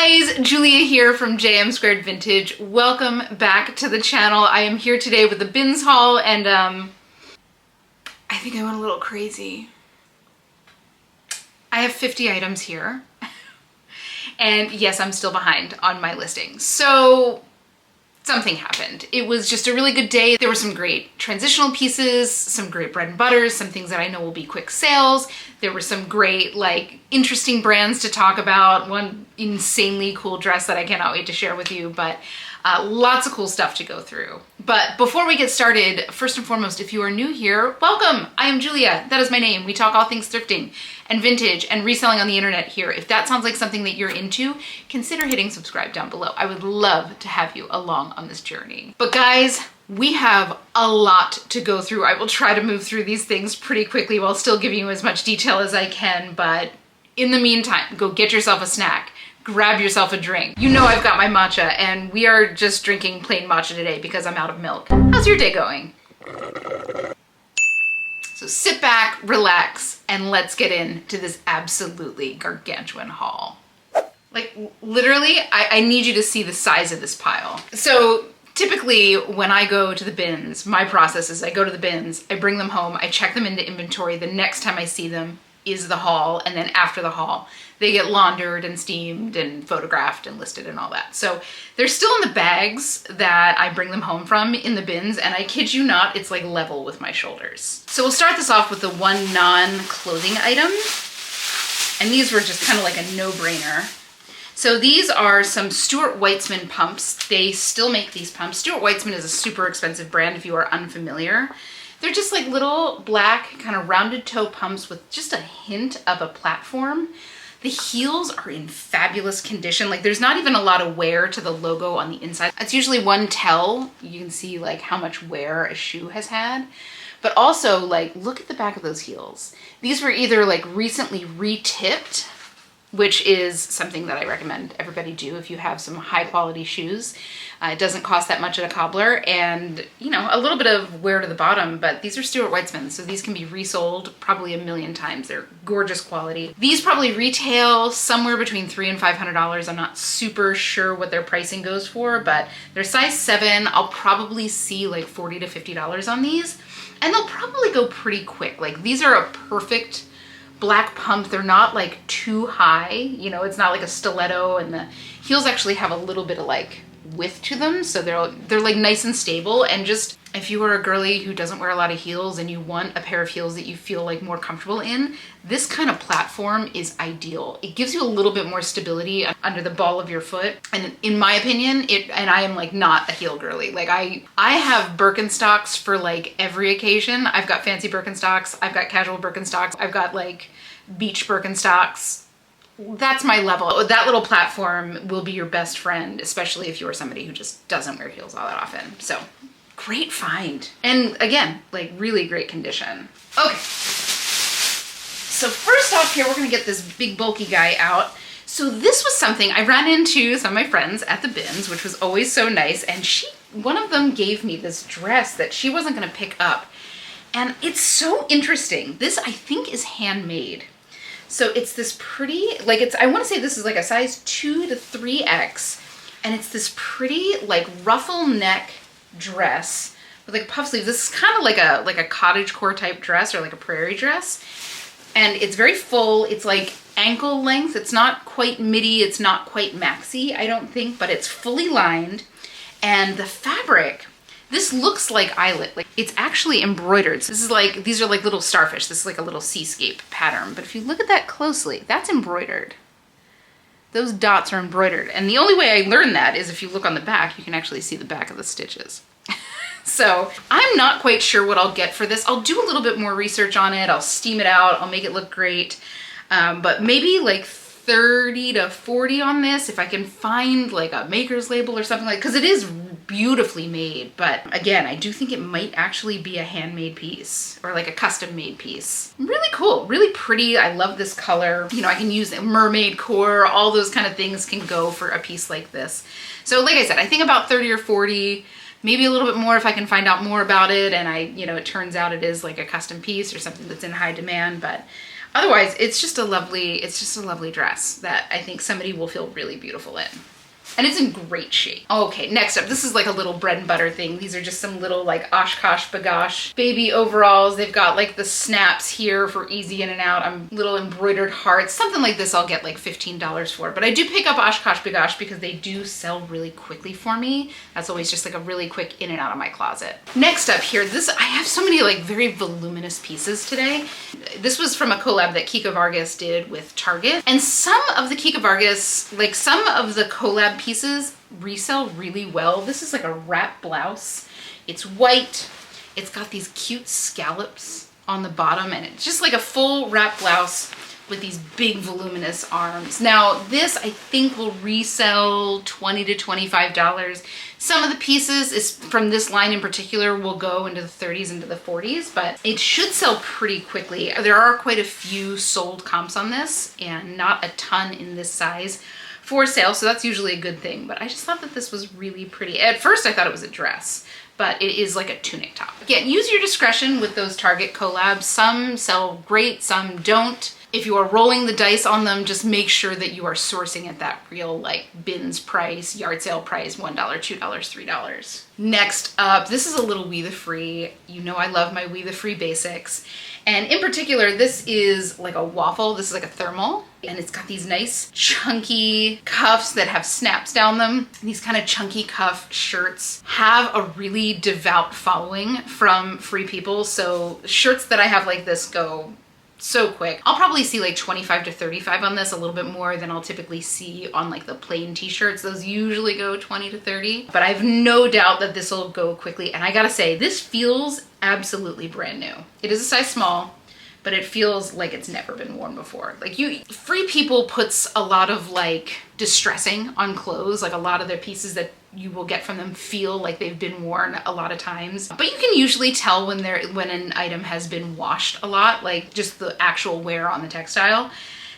guys, Julia here from JM Squared Vintage. Welcome back to the channel. I am here today with the bins haul and I think I went a little crazy. I have 50 items here and yes, I'm still behind on my listing. So something happened. It was just a really good day. There were some great transitional pieces, some great bread and butters, some things that I know will be quick sales. There were some great, like, interesting brands to talk about. One insanely cool dress that I cannot wait to share with you, but lots of cool stuff to go through. But before we get started, first and foremost, if you are new here, welcome. I am Julia. That is my name. We talk all things thrifting and vintage and reselling on the internet here. If that sounds like something that you're into, consider hitting subscribe down below. I would love to have you along on this journey. But guys, we have a lot to go through. I will try to move through these things pretty quickly while still giving you as much detail as I can, but in the meantime, go get yourself a snack. Grab yourself a drink. You know I've got my matcha and we are just drinking plain matcha today because I'm out of milk. How's your day going? So sit back, relax, and let's get into this absolutely gargantuan haul. Like literally, I need you to see the size of this pile. So typically when I go to the bins, my process is I go to the bins, I bring them home, I check them into inventory. The next time I see them is the haul, and then after the haul, they get laundered and steamed and photographed and listed and all that. So they're still in the bags that I bring them home from in the bins, and I kid you not, it's like level with my shoulders. So we'll start this off with the one non-clothing item, and these were just kind of like a no-brainer. So these are some Stuart Weitzman pumps. They still make these pumps. Stuart Weitzman is a super expensive brand if you are unfamiliar. They're just like little black kind of rounded toe pumps with just a hint of a platform. The heels are in fabulous condition. Like there's not even a lot of wear to the logo on the inside. That's usually one tell. You can see like how much wear a shoe has had. But also like look at the back of those heels. These were either like recently re-tipped, which is something that I recommend everybody do if you have some high quality shoes. It doesn't cost that much at a cobbler, and you know, a little bit of wear to the bottom, but these are Stuart Weitzman, so these can be resold probably 1,000,000 times. They're gorgeous quality. These probably retail somewhere between $300 and $500. I'm not super sure what their pricing goes for, but they're size 7. I'll probably see like $40 to $50 on these, and they'll probably go pretty quick. Like these are a perfect black pump. They're not like too high, you know, it's not like a stiletto, and the heels actually have a little bit of like width to them, so they're like nice and stable. And just if you are a girly who doesn't wear a lot of heels and you want a pair of heels that you feel like more comfortable in, this kind of platform is ideal. It gives you a little bit more stability under the ball of your foot, and in my opinion, and I am like not a heel girly. Like I have Birkenstocks for like every occasion. I've got fancy Birkenstocks, I've got casual Birkenstocks, I've got like beach Birkenstocks. That's my level. That little platform will be your best friend, especially if you're somebody who just doesn't wear heels all that often. So great find. And again, like really great condition. Okay. So first off here, we're gonna get this big bulky guy out. So this was something I ran into some of my friends at the bins, which was always so nice. And one of them gave me this dress that she wasn't gonna pick up. And it's so interesting. This I think is handmade. So it's this pretty, like I want to say this is like a size 2 to 3X, and it's this pretty like ruffle neck dress with like puff sleeves. This is kind of like a cottagecore type dress, or like a prairie dress, and it's very full. It's like ankle length. It's not quite midi. It's not quite maxi, I don't think, but it's fully lined, and the fabric. This looks like eyelet, like it's actually embroidered. So this is like, these are like little starfish. This is like a little seascape pattern. But if you look at that closely, that's embroidered. Those dots are embroidered. And the only way I learned that is if you look on the back, you can actually see the back of the stitches. So I'm not quite sure what I'll get for this. I'll do a little bit more research on it. I'll steam it out. I'll make it look great. But maybe like 30 to 40 on this, if I can find like a maker's label or something, like, because it is beautifully made. But again, I do think it might actually be a handmade piece or like a custom made piece. Really cool, really pretty. I love this color. You know, I can use mermaid core, all those kind of things can go for a piece like this. So like I said, I think about 30 or 40, maybe a little bit more if I can find out more about it, and it turns out it is like a custom piece or something that's in high demand. But Otherwise, it's just a lovely dress that I think somebody will feel really beautiful in. And it's in great shape. Okay, next up, this is like a little bread and butter thing. These are just some little like Oshkosh bagosh baby overalls. They've got like the snaps here for easy in and out. Little embroidered hearts. Something like this I'll get like $15 for. But I do pick up Oshkosh bagosh because they do sell really quickly for me. That's always just like a really quick in and out of my closet. Next up here, I have so many like very voluminous pieces today. This was from a collab that Kika Vargas did with Target. And some of the Kika Vargas, like some of the collab pieces resell really well. This is like a wrap blouse. It's white. It's got these cute scallops on the bottom, and it's just like a full wrap blouse with these big voluminous arms. Now this I think will resell $20 to $25. Some of the pieces is from this line in particular will go into the 30s, into the 40s, but it should sell pretty quickly. There are quite a few sold comps on this and not a ton in this size for sale, so that's usually a good thing. But I just thought that this was really pretty. At first I thought it was a dress, but it is like a tunic top. Again, use your discretion with those Target collabs. Some sell great, some don't. If you are rolling the dice on them, just make sure that you are sourcing at that real like bins price, yard sale price, $1, $2, $3. Next up, this is a little We The Free. You know I love my We The Free basics. And in particular, this is like a waffle. This is like a thermal. And it's got these nice chunky cuffs that have snaps down them. And these kind of chunky cuff shirts have a really devout following from free people. So shirts that I have like this go so quick. I'll probably see like 25 to 35 on this, a little bit more than I'll typically see on like the plain t-shirts. Those usually go 20 to 30, but I have no doubt that this will go quickly. And I gotta say, this feels absolutely brand new. It is a size small, but it feels like it's never been worn before. Like Free People puts a lot of like distressing on clothes. Like a lot of their pieces that you will get from them feel like they've been worn a lot of times. But you can usually tell when an item has been washed a lot, like just the actual wear on the textile.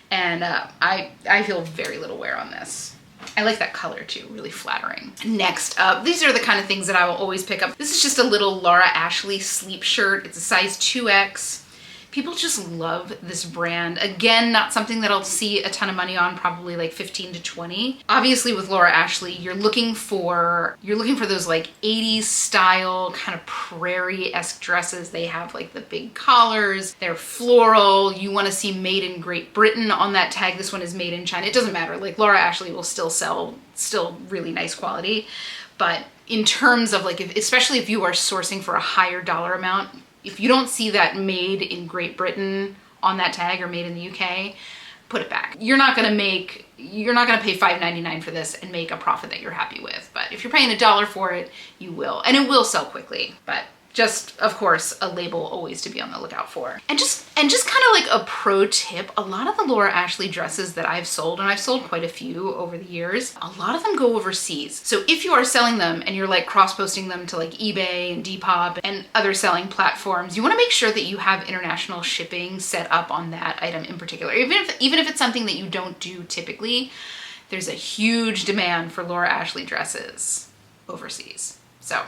And I feel very little wear on this. I like that color too, really flattering. Next up, these are the kind of things that I will always pick up. This is just a little Laura Ashley sleep shirt. It's a size 2X. People just love this brand. Again, not something that I'll see a ton of money on, probably like 15 to 20. Obviously with Laura Ashley, you're looking for those like 80s style kind of prairie-esque dresses. They have like the big collars, they're floral. You want to see made in Great Britain on that tag. This one is made in China. It doesn't matter. Like Laura Ashley will still sell really nice quality. But in terms of like, especially if you are sourcing for a higher dollar amount, if you don't see that made in Great Britain on that tag or made in the UK, put it back. You're not gonna pay $5.99 for this and make a profit that you're happy with. But if you're paying $1 for it, you will. And it will sell quickly. But just, of course, a label always to be on the lookout for. And just kind of like a pro tip, a lot of the Laura Ashley dresses that I've sold, and I've sold quite a few over the years, a lot of them go overseas. So if you are selling them and you're like cross-posting them to like eBay and Depop and other selling platforms, you want to make sure that you have international shipping set up on that item in particular. Even if it's something that you don't do typically, there's a huge demand for Laura Ashley dresses overseas. So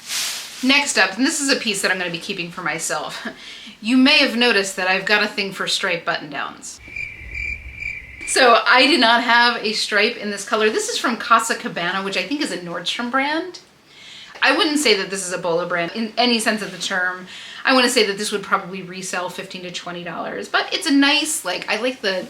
next up, and this is a piece that I'm going to be keeping for myself. You may have noticed that I've got a thing for striped button-downs. So I did not have a stripe in this color. This is from Casa Cabana, which I think is a Nordstrom brand. I wouldn't say that this is a Bolo brand in any sense of the term. I want to say that this would probably resell $15 to $20, but it's a nice, like, I like the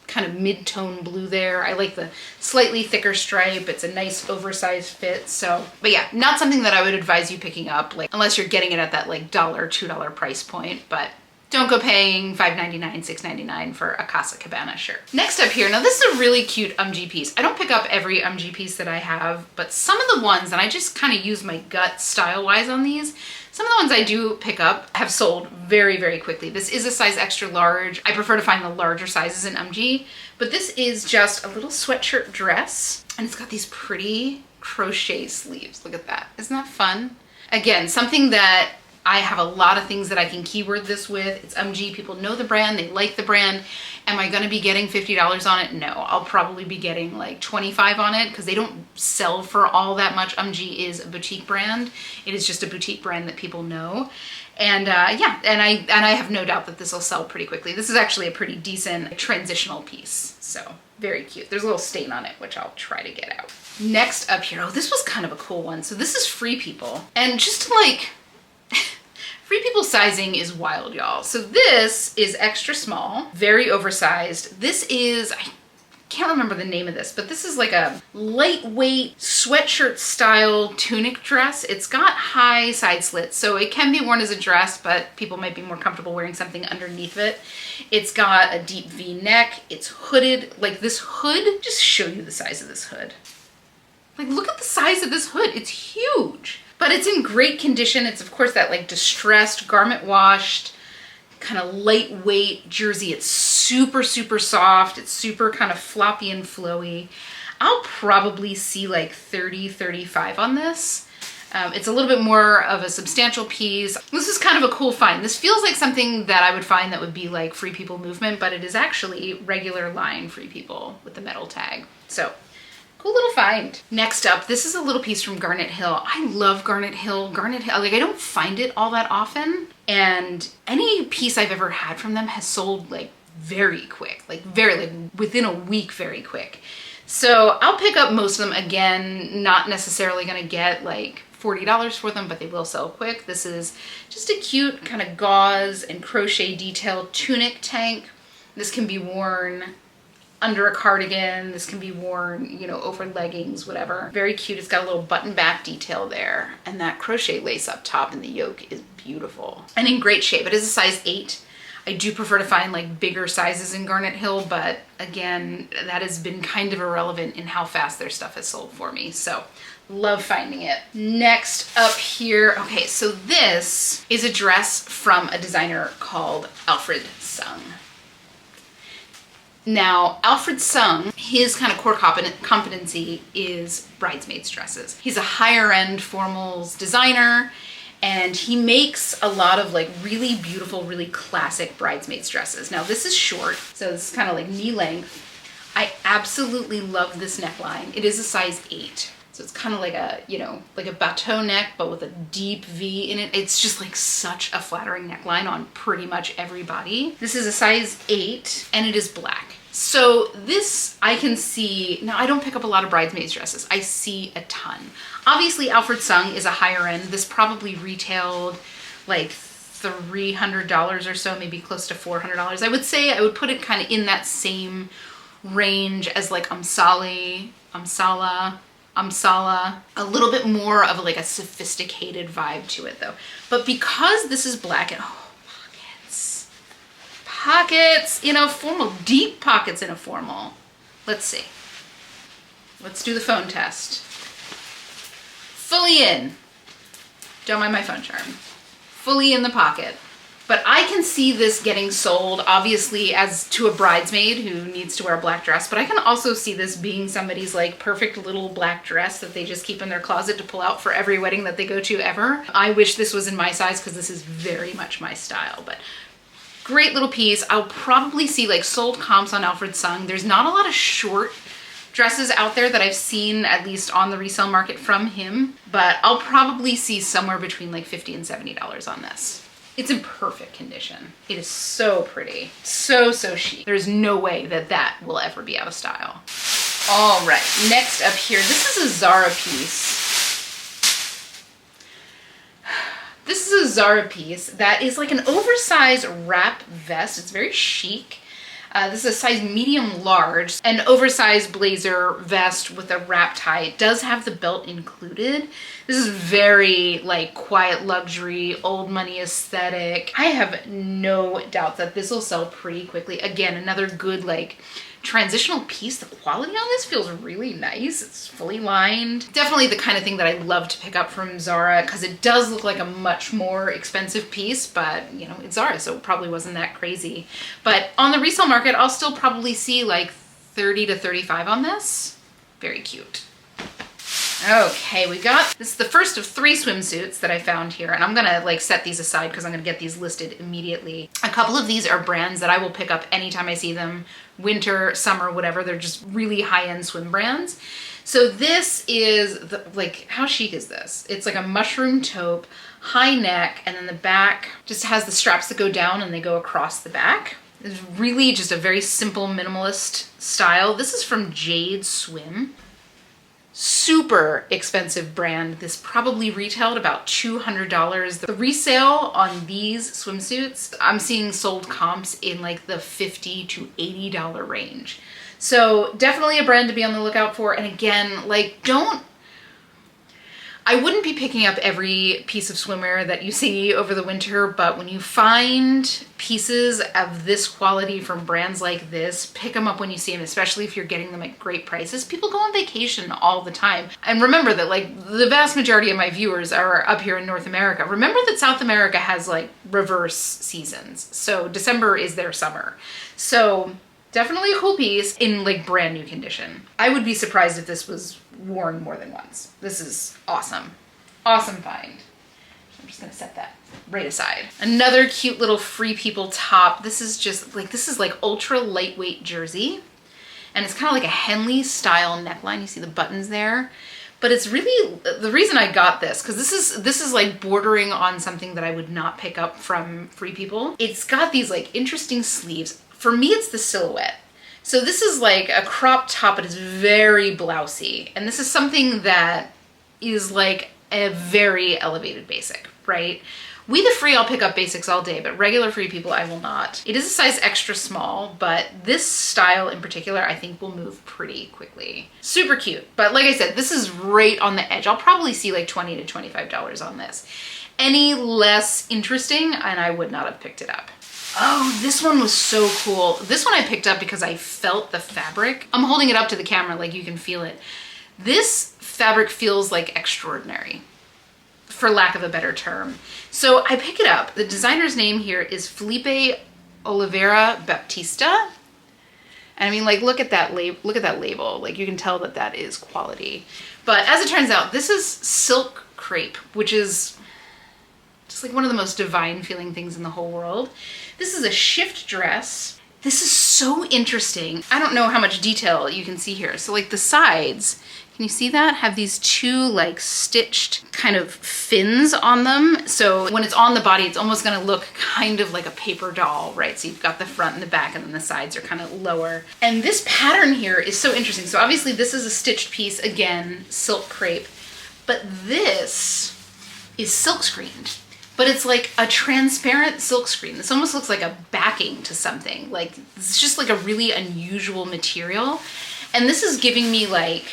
kind of mid-tone blue there. I like the slightly thicker stripe. It's a nice oversized fit. So, but yeah, not something that I would advise you picking up, like, unless you're getting it at that like $1, $2 price point, but don't go paying $5.99, $6.99 for a Casa Cabana shirt. Next up here, now this is a really cute UMG piece. I don't pick up every UMG piece that I have, but some of the ones, and I just kind of use my gut style-wise on these, some of the ones I do pick up have sold very, very quickly. This is a size extra large. I prefer to find the larger sizes in UMG, but this is just a little sweatshirt dress, and it's got these pretty crochet sleeves. Look at that. Isn't that fun? Again, something that I have a lot of things that I can keyword this with. It's UMG, people know the brand, they like the brand. Am I gonna be getting $50 on it? No, I'll probably be getting like 25 on it because they don't sell for all that much. UMG is a boutique brand. It is just a boutique brand that people know. And yeah, and I have no doubt that this will sell pretty quickly. This is actually a pretty decent transitional piece. So very cute. There's a little stain on it, which I'll try to get out. Next up here, oh, this was kind of a cool one. So this is Free People. And just to like, Free People sizing is wild, y'all. So this is extra small, very oversized. This is, I can't remember the name of this, but this is like a lightweight sweatshirt style tunic dress. It's got high side slits, so it can be worn as a dress, but people might be more comfortable wearing something underneath it. It's got a deep V neck. It's hooded. Like this hood, just show you the size of this hood. Like look at the size of this hood. It's huge. But it's in great condition. It's of course that like distressed, garment washed, kind of lightweight jersey. It's super, super soft. It's super kind of floppy and flowy. I'll probably see like 30, 35 on this. It's a little bit more of a substantial piece. This is kind of a cool find. This feels like something that I would find that would be like Free People movement, but it is actually regular line Free People with the metal tag. So cool little find. Next up, this is a little piece from Garnet Hill. I love Garnet Hill. Garnet Hill, like I don't find it all that often. And any piece I've ever had from them has sold like very quick, like within a week, very quick. So I'll pick up most of them. Again, not necessarily gonna get like $40 for them, but they will sell quick. This is just a cute kind of gauze and crochet detail tunic tank. This can be worn under a cardigan. This can be worn, you know, over leggings, whatever. Very cute. It's got a little button back detail there. And that crochet lace up top in the yoke is beautiful and in great shape. It is a size 8. I do prefer to find like bigger sizes in Garnet Hill, but again, that has been kind of irrelevant in how fast their stuff has sold for me. So love finding it. Next up here, okay, so this is a dress from a designer called Alfred Sung. Now, Alfred Sung, his kind of core competency is bridesmaids dresses. He's a higher end formals designer, and he makes a lot of like really beautiful, really classic bridesmaids dresses. Now this is short, so it's kind of like knee length. I absolutely love this neckline. It is a size 8. So it's kind of like a, you know, like a bateau neck, but with a deep V in it. It's just like such a flattering neckline on pretty much every body. This is a size 8 and it is black. So this I can see, now I don't pick up a lot of bridesmaids dresses. I see a ton. Obviously Alfred Sung is a higher end. This probably retailed like $300 or so, maybe close to $400. I would say I would put it kind of in that same range as like Amsala, a little bit more of like a sophisticated vibe to it though. But because this is black and pockets in a formal, deep pockets in a formal. Let's see. Let's do the phone test. Fully in. Don't mind my phone charm. Fully in the pocket. But I can see this getting sold, obviously, as to a bridesmaid who needs to wear a black dress, but I can also see this being somebody's like perfect little black dress that they just keep in their closet to pull out for every wedding that they go to ever. I wish this was in my size because this is very much my style, but great little piece. I'll probably see like sold comps on Alfred Sung. There's not a lot of short dresses out there that I've seen, at least on the resale market from him, but I'll probably see somewhere between like $50 and $70 on this. It's in perfect condition. It is so pretty. So, so chic. There's no way that that will ever be out of style. All right, next up here, this is a Zara piece. This is a Zara piece that is like an oversized wrap vest. It's very chic. This is a size medium large, an oversized blazer vest with a wrap tie. It does have the belt included. This is very like quiet luxury, old money aesthetic. I have no doubt that this will sell pretty quickly. Again, another good like transitional piece. The quality on this feels really nice. It's fully lined. Definitely the kind of thing that I love to pick up from Zara because it does look like a much more expensive piece, but you know, it's Zara, so it probably wasn't that crazy. But on the resale market, I'll still probably see like 30 to 35 on this. Very cute. Okay, this is the first of 3 swimsuits that I found here, and I'm gonna like set these aside because I'm gonna get these listed immediately. A couple of these are brands that I will pick up anytime I see them, winter, summer, whatever. They're just really high-end swim brands. So this is, like, how chic is this? It's like a mushroom taupe, high neck, and then the back just has the straps that go down and they go across the back. It's really just a very simple minimalist style. This is from Jade Swim. Super expensive brand. This probably retailed about $200. The resale on these swimsuits, I'm seeing sold comps in like the $50 to $80 range. So definitely a brand to be on the lookout for. And again, like, I wouldn't be picking up every piece of swimwear that you see over the winter, but when you find pieces of this quality from brands like this, pick them up when you see them, especially if you're getting them at great prices. People go on vacation all the time. And remember that, like, the vast majority of my viewers are up here in North America. Remember that South America has like reverse seasons. So December is their summer. So definitely a cool piece in like brand new condition. I would be surprised if this was worn more than once. This is awesome. Awesome find. I'm just gonna set that right aside. Another cute little Free People top. This is just like, this is like ultra lightweight jersey. And it's kind of like a Henley style neckline. You see the buttons there. But it's really, the reason I got this, because this is like bordering on something that I would not pick up from Free People. It's got these like interesting sleeves. For me, it's the silhouette. So this is like a crop top, but it's very blousy. And this is something that is like a very elevated basic, right? We the Free, I'll pick up basics all day, but regular Free People, I will not. It is a size extra small, but this style in particular, I think will move pretty quickly. Super cute. But like I said, this is right on the edge. I'll probably see like $20 to $25 on this. Any less interesting, and I would not have picked it up. Oh, this one was so cool. This one I picked up because I felt the fabric. I'm holding it up to the camera like you can feel it. This fabric feels like extraordinary, for lack of a better term. So I pick it up. The designer's name here is Felipe Oliveira Baptista. And I mean, like, look at that label. Like, you can tell that that is quality. But as it turns out, this is silk crepe, which is just like one of the most divine feeling things in the whole world. This is a shift dress. This is so interesting. I don't know how much detail you can see here. So like the sides, can you see that? Have these 2 like stitched kind of fins on them. So when it's on the body, it's almost gonna look kind of like a paper doll, right? So you've got the front and the back, and then the sides are kind of lower. And this pattern here is so interesting. So obviously this is a stitched piece, again, silk crepe, but this is silk screened. But it's like a transparent silk screen. This almost looks like a backing to something. Like, it's just like a really unusual material. And this is giving me like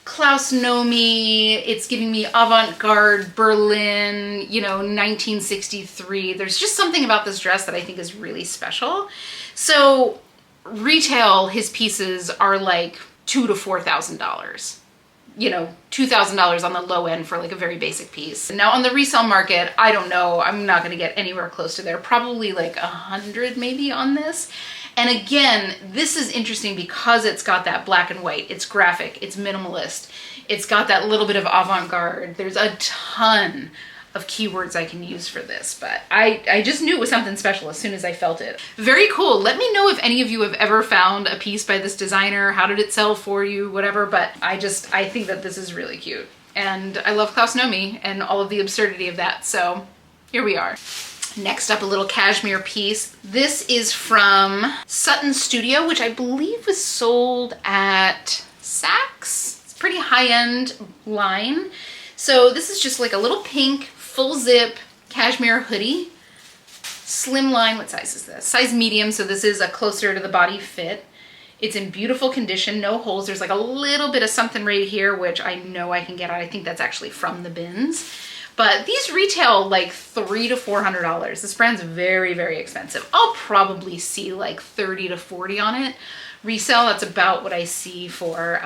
Klaus Nomi, it's giving me avant-garde Berlin, you know, 1963. There's just something about this dress that I think is really special. So retail, his pieces are like $2,000 to $4,000. You know, $2,000 on the low end for like a very basic piece. Now on the resale market, I don't know, I'm not gonna get anywhere close to there. Probably like 100 maybe on this. And again, this is interesting because it's got that black and white, it's graphic, it's minimalist, it's got that little bit of avant-garde. There's a ton of keywords I can use for this, but I just knew it was something special as soon as I felt it. Very cool. Let me know if any of you have ever found a piece by this designer. How did it sell for you, whatever, but I think that this is really cute. And I love Klaus Nomi and all of the absurdity of that, so here we are. Next up, a little cashmere piece. This is from Sutton Studio, which I believe was sold at Saks. It's a pretty high-end line. So this is just like a little pink, full zip cashmere hoodie. Slim line, what size is this? Size medium, so this is a closer to the body fit. It's in beautiful condition, no holes. There's like a little bit of something right here, which I know I can get out. I think that's actually from the bins. But these retail like $300 to $400. This brand's very, very expensive. I'll probably see like 30 to 40 on it. Resell, that's about what I see for,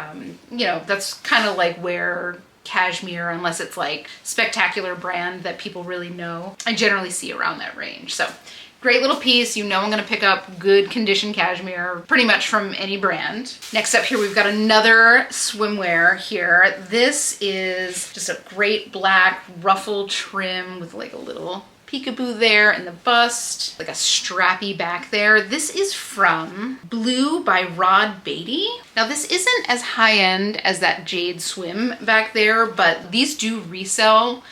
you know, that's kind of like where cashmere, unless it's like spectacular brand that people really know, I generally see around that range. So Great little piece. You know I'm gonna pick up good condition cashmere pretty much from any brand. Next up here, we've got another swimwear here. This is just a great black ruffle trim with like a little peekaboo there in the bust, like a strappy back there. This is from Blue by Rod Beatty. Now this isn't as high end as that Jade Swim back there, but these do resell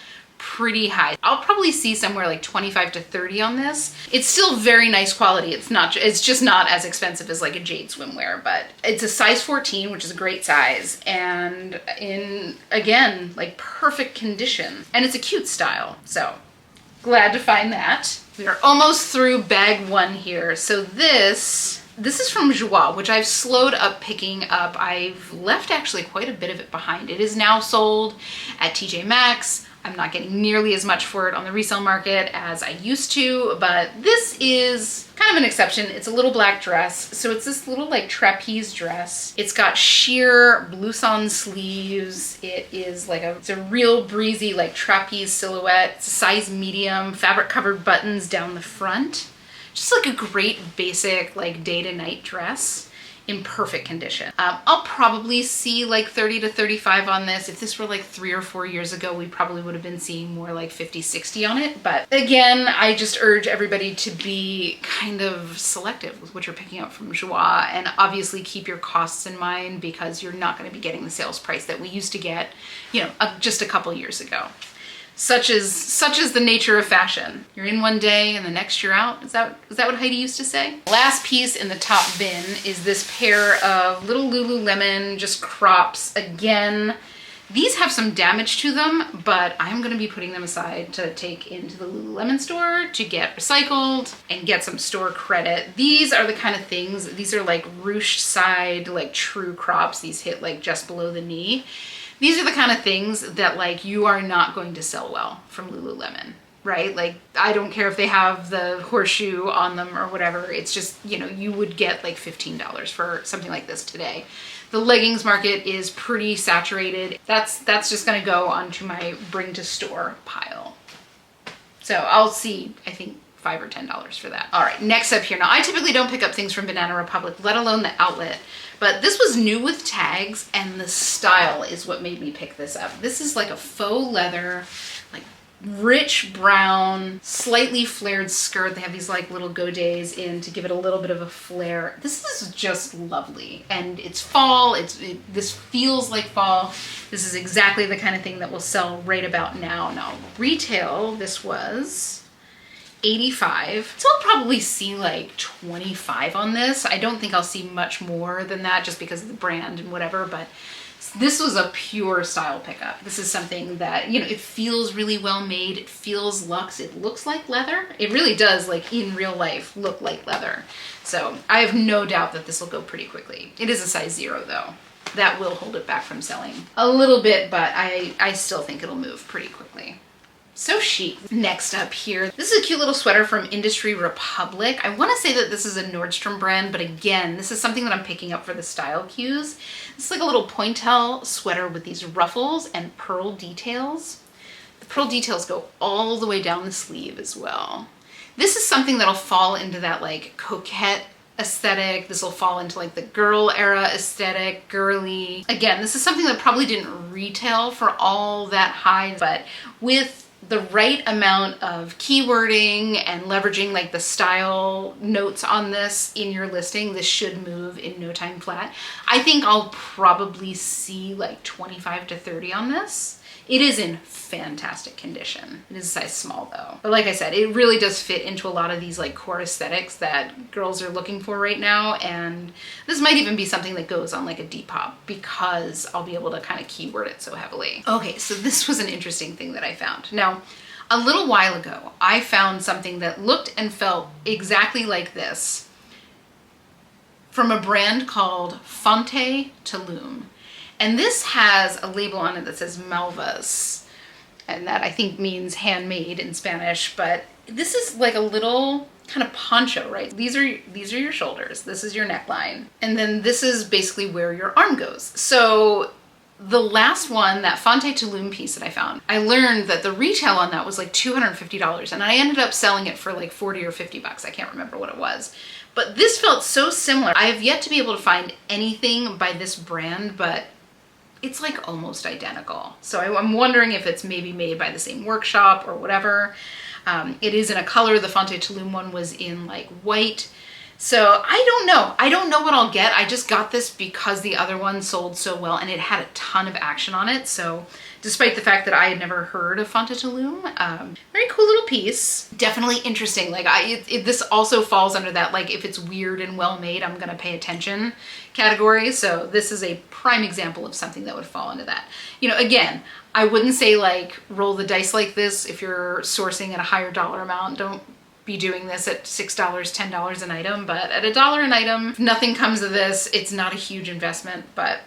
pretty high. I'll probably see somewhere like 25 to 30 on this. It's still very nice quality. It's just not as expensive as like a Jade swimwear, but it's a size 14, which is a great size, and in, again, like perfect condition. And it's a cute style, so glad to find that. We are almost through bag one here. So this is from Joie, which I've slowed up picking up. I've left actually quite a bit of it behind. It is now sold at TJ Maxx. I'm not getting nearly as much for it on the resale market as I used to, but this is kind of an exception. It's a little black dress. So it's this little like trapeze dress. It's got sheer blouson sleeves. It's a real breezy like trapeze silhouette. It's a size medium, fabric covered buttons down the front. Just like a great basic like day to night dress in perfect condition. I'll probably see like 30 to 35 on this. If this were like 3 or 4 years ago, we probably would have been seeing more like 50, 60 on it. But again, I just urge everybody to be kind of selective with what you're picking up from Joie, and obviously keep your costs in mind, because you're not going to be getting the sales price that we used to get, you know, just a couple years ago. Such is the nature of fashion. You're in one day and the next you're out. Is that what Heidi used to say? Last piece in the top bin is this pair of little Lululemon just crops. Again, these have some damage to them, but I'm gonna be putting them aside to take into the Lululemon store to get recycled and get some store credit. These are the kind of things, these are like ruched side, like true crops. These hit like just below the knee. These are the kind of things that like you are not going to sell well from Lululemon, right? Like, I don't care if they have the horseshoe on them or whatever. It's just, you know, you would get like $15 for something like this today. The leggings market is pretty saturated. That's just gonna go onto my bring to store pile. So I'll see, I think, $5 or $10 for that. All right, next up here. Now, I typically don't pick up things from Banana Republic, let alone the outlet, but this was new with tags, and the style is what made me pick this up. This is like a faux leather, like rich brown, slightly flared skirt. They have these like little godets in to give it a little bit of a flare. This is just lovely, and it's fall. This feels like fall. This is exactly the kind of thing that will sell right about now. Now, retail, this was $85. So I'll probably see like 25 on this. I don't think I'll see much more than that just because of the brand and whatever, but this was a pure style pickup. This is something that, you know, it feels really well made. It feels luxe. It looks like leather. It really does, like in real life, look like leather. So I have no doubt that this will go pretty quickly. It is a size 0 though. That will hold it back from selling a little bit, but I still think it'll move pretty quickly. So chic. Next up here, this is a cute little sweater from Industry Republic. I want to say that this is a Nordstrom brand, but again, this is something that I'm picking up for the style cues. It's like a little pointel sweater with these ruffles and pearl details. The pearl details go all the way down the sleeve as well. This is something that'll fall into that like coquette aesthetic. This will fall into like the girl era aesthetic, girly. Again, this is something that probably didn't retail for all that high, but with the right amount of keywording and leveraging like the style notes on this in your listing, this should move in no time flat. I think I'll probably see like 25 to 30 on this. It is in fantastic condition. It is a size small though. But like I said, it really does fit into a lot of these like core aesthetics that girls are looking for right now. And this might even be something that goes on like a Depop because I'll be able to kind of keyword it so heavily. Okay, so this was an interesting thing that I found. Now, a little while ago, I found something that looked and felt exactly like this from a brand called Fonte Tulum. And this has a label on it that says Malvas, and that I think means handmade in Spanish, but this is like a little kind of poncho, right? These are your shoulders, this is your neckline, and then this is basically where your arm goes. So The last one, that Fonte Tulum piece that I found, I learned that the retail on that was like $250 and I ended up selling it for like 40 or 50 bucks. I can't remember what it was. But this felt so similar. I have yet to be able to find anything by this brand, but it's like almost identical. So I'm wondering if it's maybe made by the same workshop or whatever. It is in a color. The Fonte Tulum one was in like white. So I don't know. I don't know what I'll get. I just got this because the other one sold so well and it had a ton of action on it. So despite the fact that I had never heard of Fonte Tulum, very cool little piece. Definitely interesting. Like this also falls under that, like if it's weird and well made, I'm gonna pay attention category. So this is a prime example of something that would fall into that. You know, again, I wouldn't say like roll the dice like this if you're sourcing at a higher dollar amount. Don't be doing this at $6, $10 an item, but at $1 an item, nothing comes of this. It's not a huge investment, but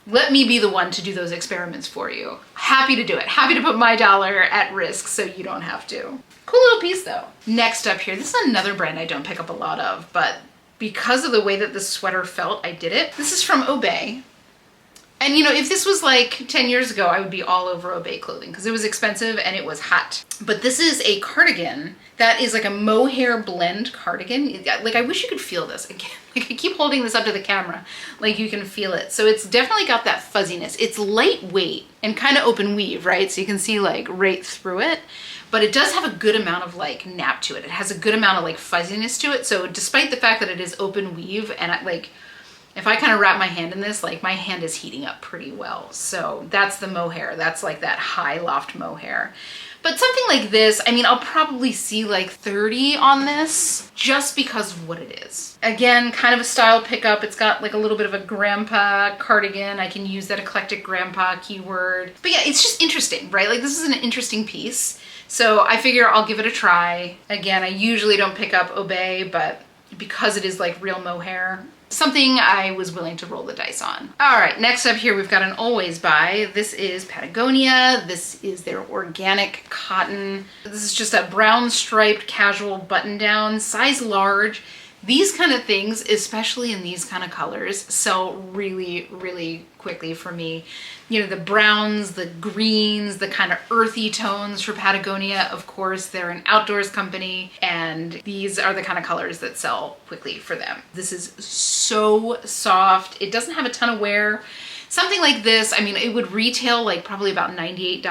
let me be the one to do those experiments for you. Happy to do it. Happy to put my dollar at risk so you don't have to. Cool little piece though. Next up here, this is another brand I don't pick up a lot of, but because of the way that this sweater felt, I did it. This is from Obey. And you know, if this was like 10 years ago, I would be all over Obey clothing because it was expensive and it was hot. But this is a cardigan that is like a mohair blend cardigan. Like I wish you could feel this. Again, like I keep holding this up to the camera, like you can feel it. So it's definitely got that fuzziness. It's lightweight and kind of open weave, right? So you can see like right through it. But it does have a good amount of like nap to it. It has a good amount of like fuzziness to it. So despite the fact that it is open weave and like, if I kind of wrap my hand in this, like my hand is heating up pretty well. So that's the mohair. That's like that high loft mohair. But something like this, I mean, I'll probably see like 30 on this just because of what it is. Again, kind of a style pickup. It's got like a little bit of a grandpa cardigan. I can use that eclectic grandpa keyword. But yeah, it's just interesting, right? Like this is an interesting piece. So I figure I'll give it a try. Again, I usually don't pick up Obey, but because it is like real mohair, something I was willing to roll the dice on. All right, next up here, we've got an always buy. This is Patagonia. This is their organic cotton. This is just a brown striped casual button down, size large. These kind of things, especially in these kind of colors, sell really, really quickly for me. You know, the browns, the greens, the kind of earthy tones for Patagonia. Of course, they're an outdoors company, and these are the kind of colors that sell quickly for them. This is so soft. It doesn't have a ton of wear. Something like this, I mean, it would retail like probably about $98.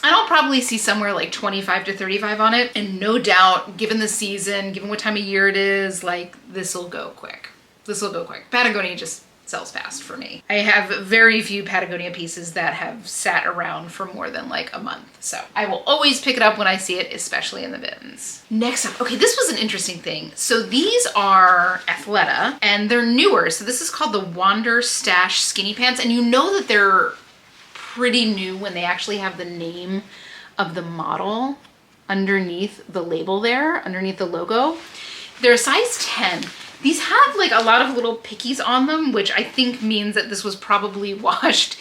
And I'll probably see somewhere like 25 to 35 on it. And no doubt, given the season, given what time of year it is, like this will go quick. This will go quick. Patagonia just sells fast for me. I have very few Patagonia pieces that have sat around for more than like a month. So I will always pick it up when I see it, especially in the bins. Next up, okay, this was an interesting thing. So these are Athleta and they're newer. So this is called the Wander Stash Skinny Pants. And you know that they're pretty new when they actually have the name of the model underneath the label there, underneath the logo. They're a size 10. These have like a lot of little pickies on them, which I think means that this was probably washed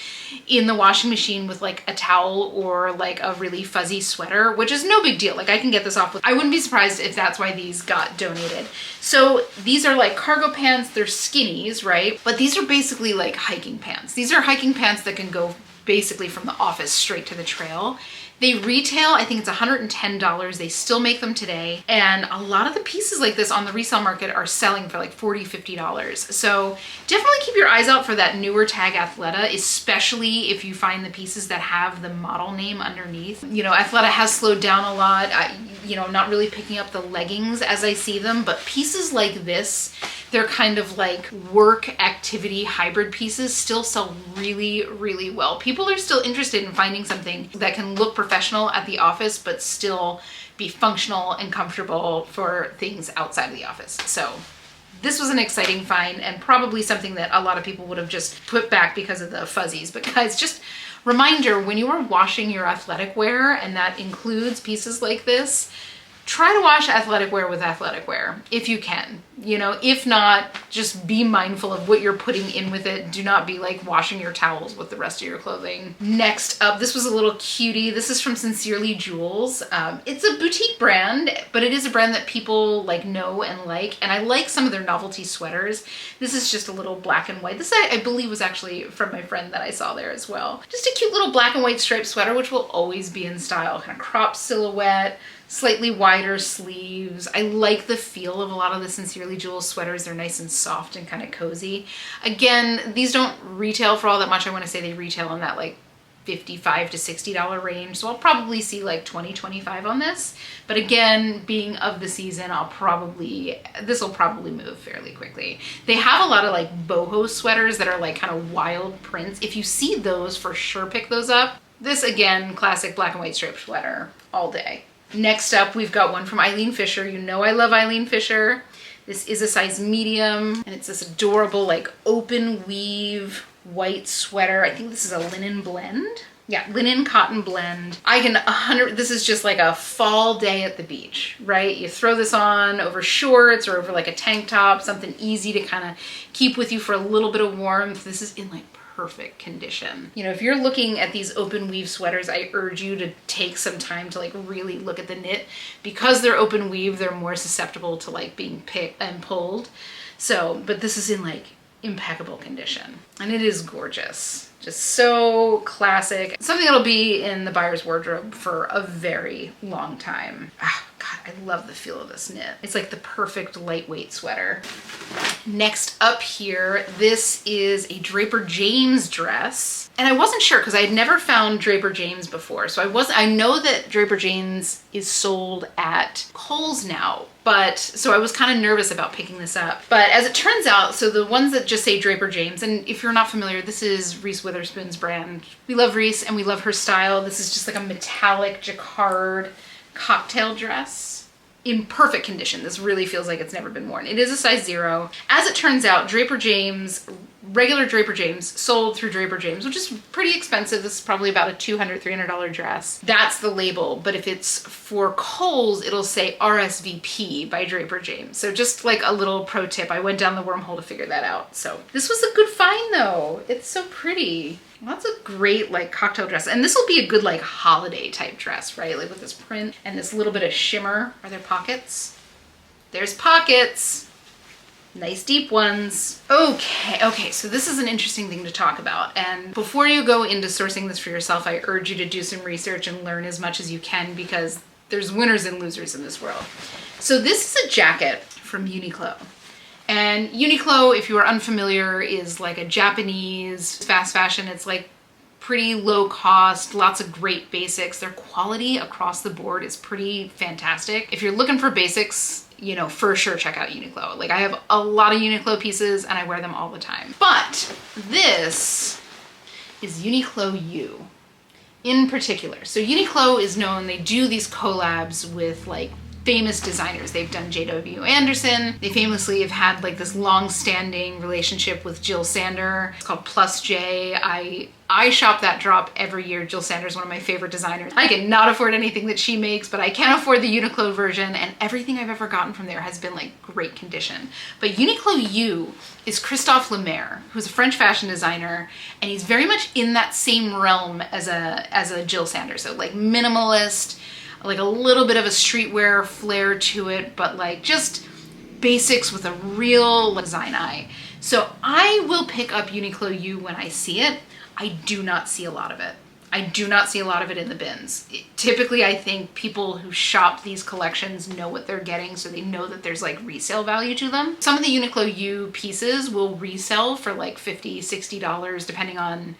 in the washing machine with like a towel or like a really fuzzy sweater, which is no big deal. Like I can get this off with, I wouldn't be surprised if that's why these got donated. So these are like cargo pants, they're skinnies, right? But these are basically like hiking pants. These are hiking pants that can go basically from the office straight to the trail. They retail, I think it's $110. They still make them today. And a lot of the pieces like this on the resale market are selling for like $40, $50. So definitely keep your eyes out for that newer tag Athleta, especially if you find the pieces that have the model name underneath. You know, Athleta has slowed down a lot. You know, not really picking up the leggings as I see them, but pieces like this, they're kind of like work activity hybrid pieces, still sell really, really well. People are still interested in finding something that can look professional at the office, but still be functional and comfortable for things outside of the office. So this was an exciting find and probably something that a lot of people would have just put back because of the fuzzies. But guys, just reminder, when you are washing your athletic wear, and that includes pieces like this, try to wash athletic wear with athletic wear if you can. You know, if not, just be mindful of what you're putting in with it. Do not be like washing your towels with the rest of your clothing. Next up, this was a little cutie. This is from Sincerely Jules. It's a boutique brand, but it is a brand that people like know and like. And I like some of their novelty sweaters. This is just a little black and white. This I believe was actually from my friend that I saw there as well. Just a cute little black and white striped sweater, which will always be in style. Kind of cropped silhouette, slightly wider sleeves. I like the feel of a lot of the Sincerely Jules sweaters. They're nice and soft and kind of cozy. Again, these don't retail for all that much. I want to say they retail in that like $55 to $60 range. So I'll probably see like 20, 25 on this. But again, being of the season, this will probably move fairly quickly. They have a lot of like boho sweaters that are like kind of wild prints. If you see those, for sure pick those up. This again, classic black and white striped sweater all day. Next up, we've got one from Eileen Fisher. You know I love Eileen Fisher. This is a size medium, and it's this adorable like open weave white sweater. I think this is a linen blend. Yeah, linen cotton blend. This is just like a fall day at the beach, right? You throw this on over shorts or over like a tank top, something easy to kind of keep with you for a little bit of warmth. This is in like perfect condition. You know, if you're looking at these open weave sweaters, I urge you to take some time to like really look at the knit. Because they're open weave, they're more susceptible to like being picked and pulled. So, but this is in like impeccable condition, and it is gorgeous. Just so classic. Something that'll be in the buyer's wardrobe for a very long time. Ah, God, I love the feel of this knit. It's like the perfect lightweight sweater. Next up here, this is a Draper James dress. And I wasn't sure because I had never found Draper James before. So I know that Draper James is sold at Kohl's now, but so I was kind of nervous about picking this up. But as it turns out, so the ones that just say Draper James, and if you're not familiar, this is Reese Witherspoon's brand. We love Reese and we love her style. This is just like a metallic jacquard cocktail dress. In perfect condition. This really feels like it's never been worn. It is a size 0. As it turns out, Draper James, regular Draper James, sold through Draper James, which is pretty expensive. This is probably about a $200, $300 dress. That's the label, but if it's for Kohl's, it'll say RSVP by Draper James. So just like a little pro tip, I went down the wormhole to figure that out. So this was a good find though. It's so pretty. That's a great like cocktail dress. And this will be a good like holiday type dress, right? Like with this print and this little bit of shimmer. Are there pockets? There's pockets. Nice deep ones. Okay, so this is an interesting thing to talk about. And before you go into sourcing this for yourself, I urge you to do some research and learn as much as you can because there's winners and losers in this world. So this is a jacket from Uniqlo. And Uniqlo, if you are unfamiliar, is like a Japanese fast fashion. It's like pretty low cost, lots of great basics. Their quality across the board is pretty fantastic. If you're looking for basics, you know, for sure check out Uniqlo. Like I have a lot of Uniqlo pieces and I wear them all the time. But this is Uniqlo U in particular. So Uniqlo is known, they do these collabs with like famous designers. They've done J.W. Anderson. They famously have had like this long-standing relationship with Jill Sander. It's called Plus J. I shop that drop every year. Jill Sander is one of my favorite designers. I cannot afford anything that she makes, but I can afford the Uniqlo version, and everything I've ever gotten from there has been like great condition. But Uniqlo U is Christophe Lemaire, who's a French fashion designer, and he's very much in that same realm as a Jill Sander. So like minimalist, like a little bit of a streetwear flair to it, but like just basics with a real design eye. So I will pick up Uniqlo U when I see it. I do not see a lot of it. I do not see a lot of it in the bins. Typically, I think people who shop these collections know what they're getting, so they know that there's like resale value to them. Some of the Uniqlo U pieces will resell for like $50, $60, depending on,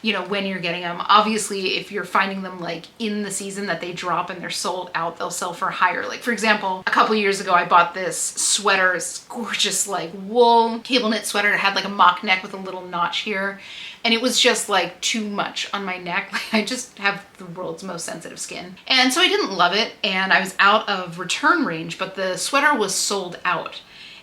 you know, when you're getting them. Obviously, if you're finding them like in the season that they drop and they're sold out, they'll sell for higher. Like for example, a couple years ago, I bought this sweater. It's gorgeous, like wool cable knit sweater. It had like a mock neck with a little notch here. And it was just like too much on my neck. Like I just have the world's most sensitive skin. And so I didn't love it. And I was out of return range, but the sweater was sold out.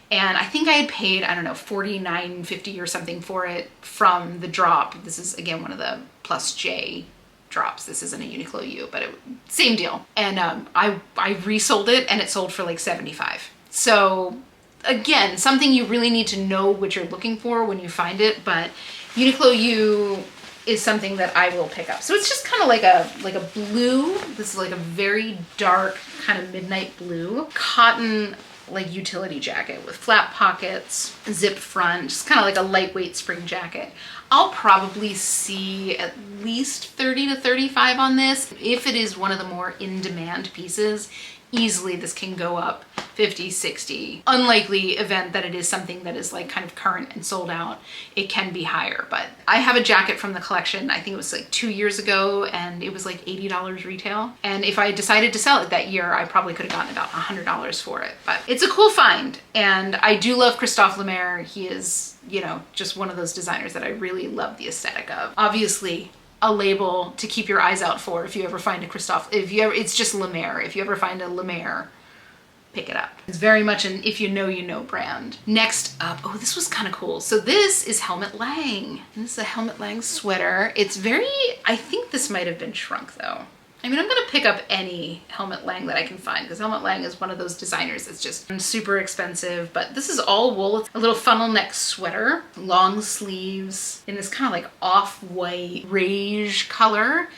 And I think I had paid, I don't know, $49.50 or something for it from the drop. This is again one of the Plus J drops. This isn't a Uniqlo U, but same deal. And I resold it and it sold for like 75. So again, something you really need to know what you're looking for when you find it, but Uniqlo U is something that I will pick up. So it's just kind of like a blue. This is like a very dark kind of midnight blue cotton like utility jacket with flap pockets, zip front, just kind of like a lightweight spring jacket. I'll probably see at least 30 to 35 on this. If it is one of the more in-demand pieces, easily this can go up 50, 60. Unlikely event that it is something that is like kind of current and sold out, it can be higher. But I have a jacket from the collection, I think it was like 2 years ago, and it was like $80 retail. And if I decided to sell it that year, I probably could have gotten about $100 for it. But it's a cool find. And I do love Christophe Lemaire. He is, you know, just one of those designers that I really love the aesthetic of. Obviously, a label to keep your eyes out for if you ever find a Christophe. It's just Lemaire. If you ever find a Lemaire, pick it up. It's very much an if you know brand. Next up, oh, this was kind of cool. So this is Helmut Lang. And this is a Helmut Lang sweater. It's very, I think this might have been shrunk though. I mean, I'm gonna pick up any Helmut Lang that I can find because Helmut Lang is one of those designers that's just super expensive, but this is all wool. It's a little funnel neck sweater, long sleeves in this kind of like off-white beige color.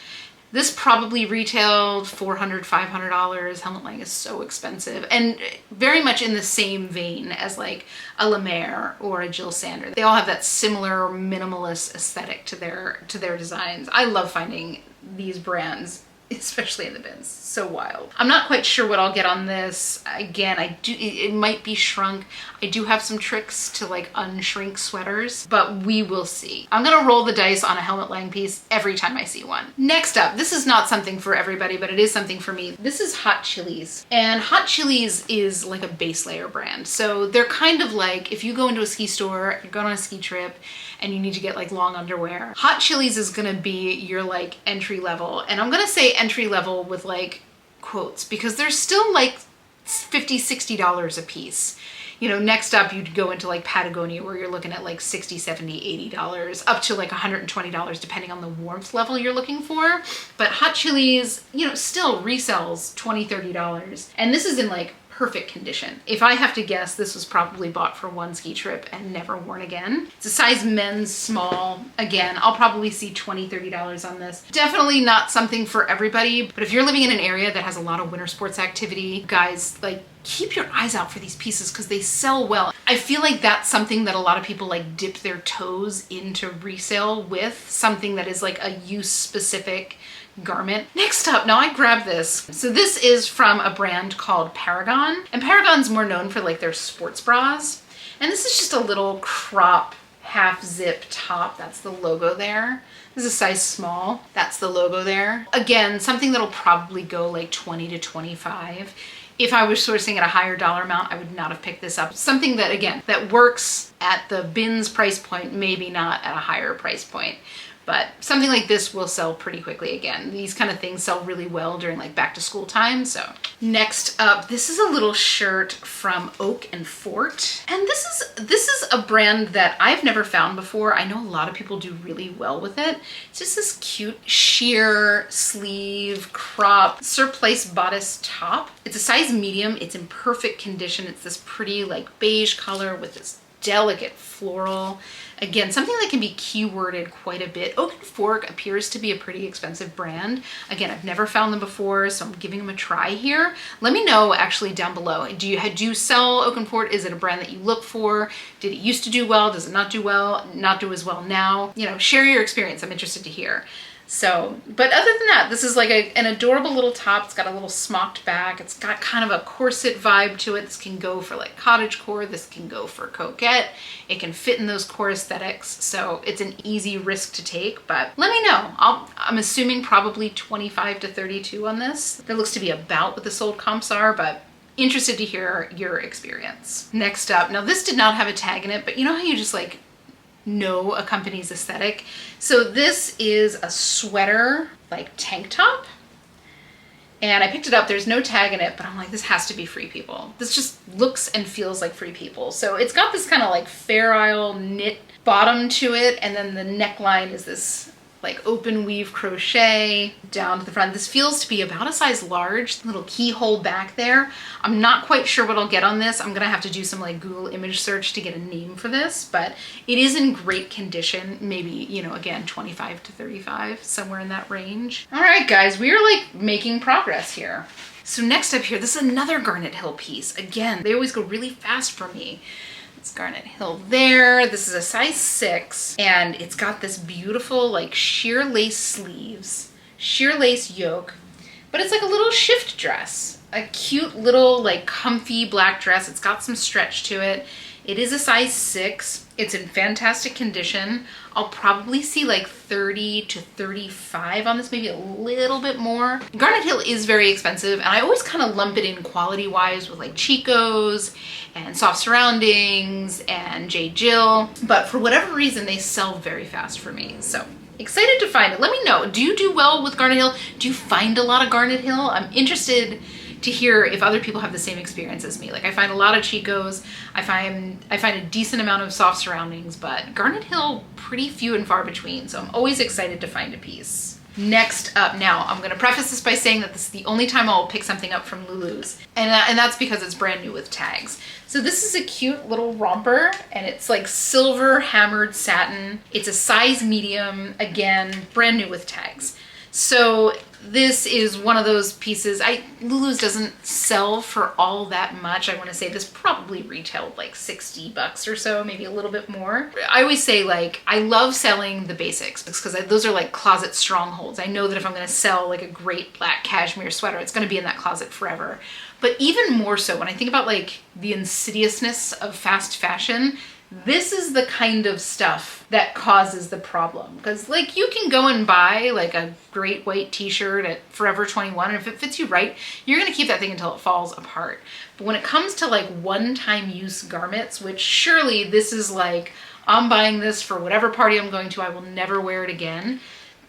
This probably retailed $400, $500. Helmut Lang is so expensive and very much in the same vein as like a Lemaire or a Jill Sander. They all have that similar minimalist aesthetic to their designs. I love finding these brands, especially in the bins. So wild. I'm not quite sure what I'll get on this. Again, it might be shrunk. I do have some tricks to like unshrink sweaters, but we will see. I'm gonna roll the dice on a Helmut Lang piece every time I see one. Next up, this is not something for everybody, but it is something for me. This is Hot Chili's. And Hot Chili's is like a base layer brand. So they're kind of like, if you go into a ski store, you're going on a ski trip, and you need to get like long underwear, Hot Chili's is gonna be your like entry level. And I'm gonna say entry level with like quotes because they're still like $50, $60 a piece. You know, next up you'd go into like Patagonia where you're looking at like $60, $70, $80, up to like $120 depending on the warmth level you're looking for. But Hot Chili's, you know, still resells $20, $30. And this is in like perfect condition. If I have to guess, this was probably bought for one ski trip and never worn again. It's a size men's small. Again, I'll probably see $20, $30 on this. Definitely not something for everybody, but if you're living in an area that has a lot of winter sports activity, guys, like keep your eyes out for these pieces because they sell well. I feel like that's something that a lot of people like dip their toes into resale with, something that is like a use specific garment. Next up, now I grabbed this. So this is from a brand called Paragon, and Paragon's more known for like their sports bras. And this is just a little crop half zip top. That's the logo there. This is a size small. That's the logo there. Again, something that'll probably go like 20 to 25. If I was sourcing at a higher dollar amount, I would not have picked this up. Something that, again, that works at the bins price point, maybe not at a higher price point. But something like this will sell pretty quickly. Again, these kind of things sell really well during like back to school time. So next up, this is a little shirt from Oak and Fort. And this is a brand that I've never found before. I know a lot of people do really well with it. It's just this cute sheer sleeve crop surplice bodice top. It's a size medium. It's in perfect condition. It's this pretty like beige color with this delicate floral. Again, something that can be keyworded quite a bit. Oak and Fork appears to be a pretty expensive brand. Again, I've never found them before, so I'm giving them a try here. Let me know actually down below. Do you sell Oak and Fork? Is it a brand that you look for? Did it used to do well? Does it not do well? Not do as well now? You know, share your experience. I'm interested to hear. So, but other than that, this is like an adorable little top. It's got a little smocked back. It's got kind of a corset vibe to it. This can go for like cottagecore. This can go for coquette. It can fit in those core aesthetics. So it's an easy risk to take, but let me know. I'm assuming probably 25 to 32 on this. That looks to be about what the sold comps are, but interested to hear your experience. Next up, now this did not have a tag in it, but you know how you just like know a company's aesthetic? So this is a sweater, like tank top. And I picked it up, there's no tag in it, but I'm like, this has to be Free People. This just looks and feels like Free People. So it's got this kind of like Fair Isle knit bottom to it, and then the neckline is this like open weave crochet down to the front. This feels to be about a size large, little keyhole back there. I'm not quite sure what I'll get on this. I'm gonna have to do some like Google image search to get a name for this, but it is in great condition. Maybe, you know, again, 25 to 35, somewhere in that range. All right, guys, we are like making progress here. So next up here, this is another Garnet Hill piece. Again, they always go really fast for me. It's Garnet Hill there. This is a size 6, and it's got this beautiful like sheer lace sleeves, sheer lace yoke, but it's like a little shift dress, a cute little like comfy black dress. It's got some stretch to it. It is a size 6. It's in fantastic condition. I'll probably see like 30 to 35 on this, maybe a little bit more. Garnet Hill is very expensive, and I always kind of lump it in quality-wise with like Chicos and Soft Surroundings and J.Jill, but for whatever reason, they sell very fast for me. So excited to find it. Let me know, do you do well with Garnet Hill? Do you find a lot of Garnet Hill? I'm interested to hear if other people have the same experience as me. Like I find a lot of Chicos, I find a decent amount of Soft Surroundings, but Garnet Hill pretty few and far between. So I'm always excited to find a piece. Next up, now I'm gonna preface this by saying that this is the only time I'll pick something up from Lulu's, and that's because it's brand new with tags. So this is a cute little romper, and it's like silver hammered satin. It's a size medium, again, brand new with tags. So this is one of those pieces. Lulu's doesn't sell for all that much. I want to say this probably retailed like 60 bucks or so, maybe a little bit more. I always say like, I love selling the basics because those are like closet strongholds. I know that if I'm going to sell like a great black cashmere sweater, it's going to be in that closet forever. But even more so when I think about like the insidiousness of fast fashion, this is the kind of stuff that causes the problem. Because like you can go and buy like a great white t-shirt at Forever 21, and if it fits you right, you're gonna keep that thing until it falls apart. But when it comes to like one-time use garments, which surely this is like, I'm buying this for whatever party I'm going to, I will never wear it again.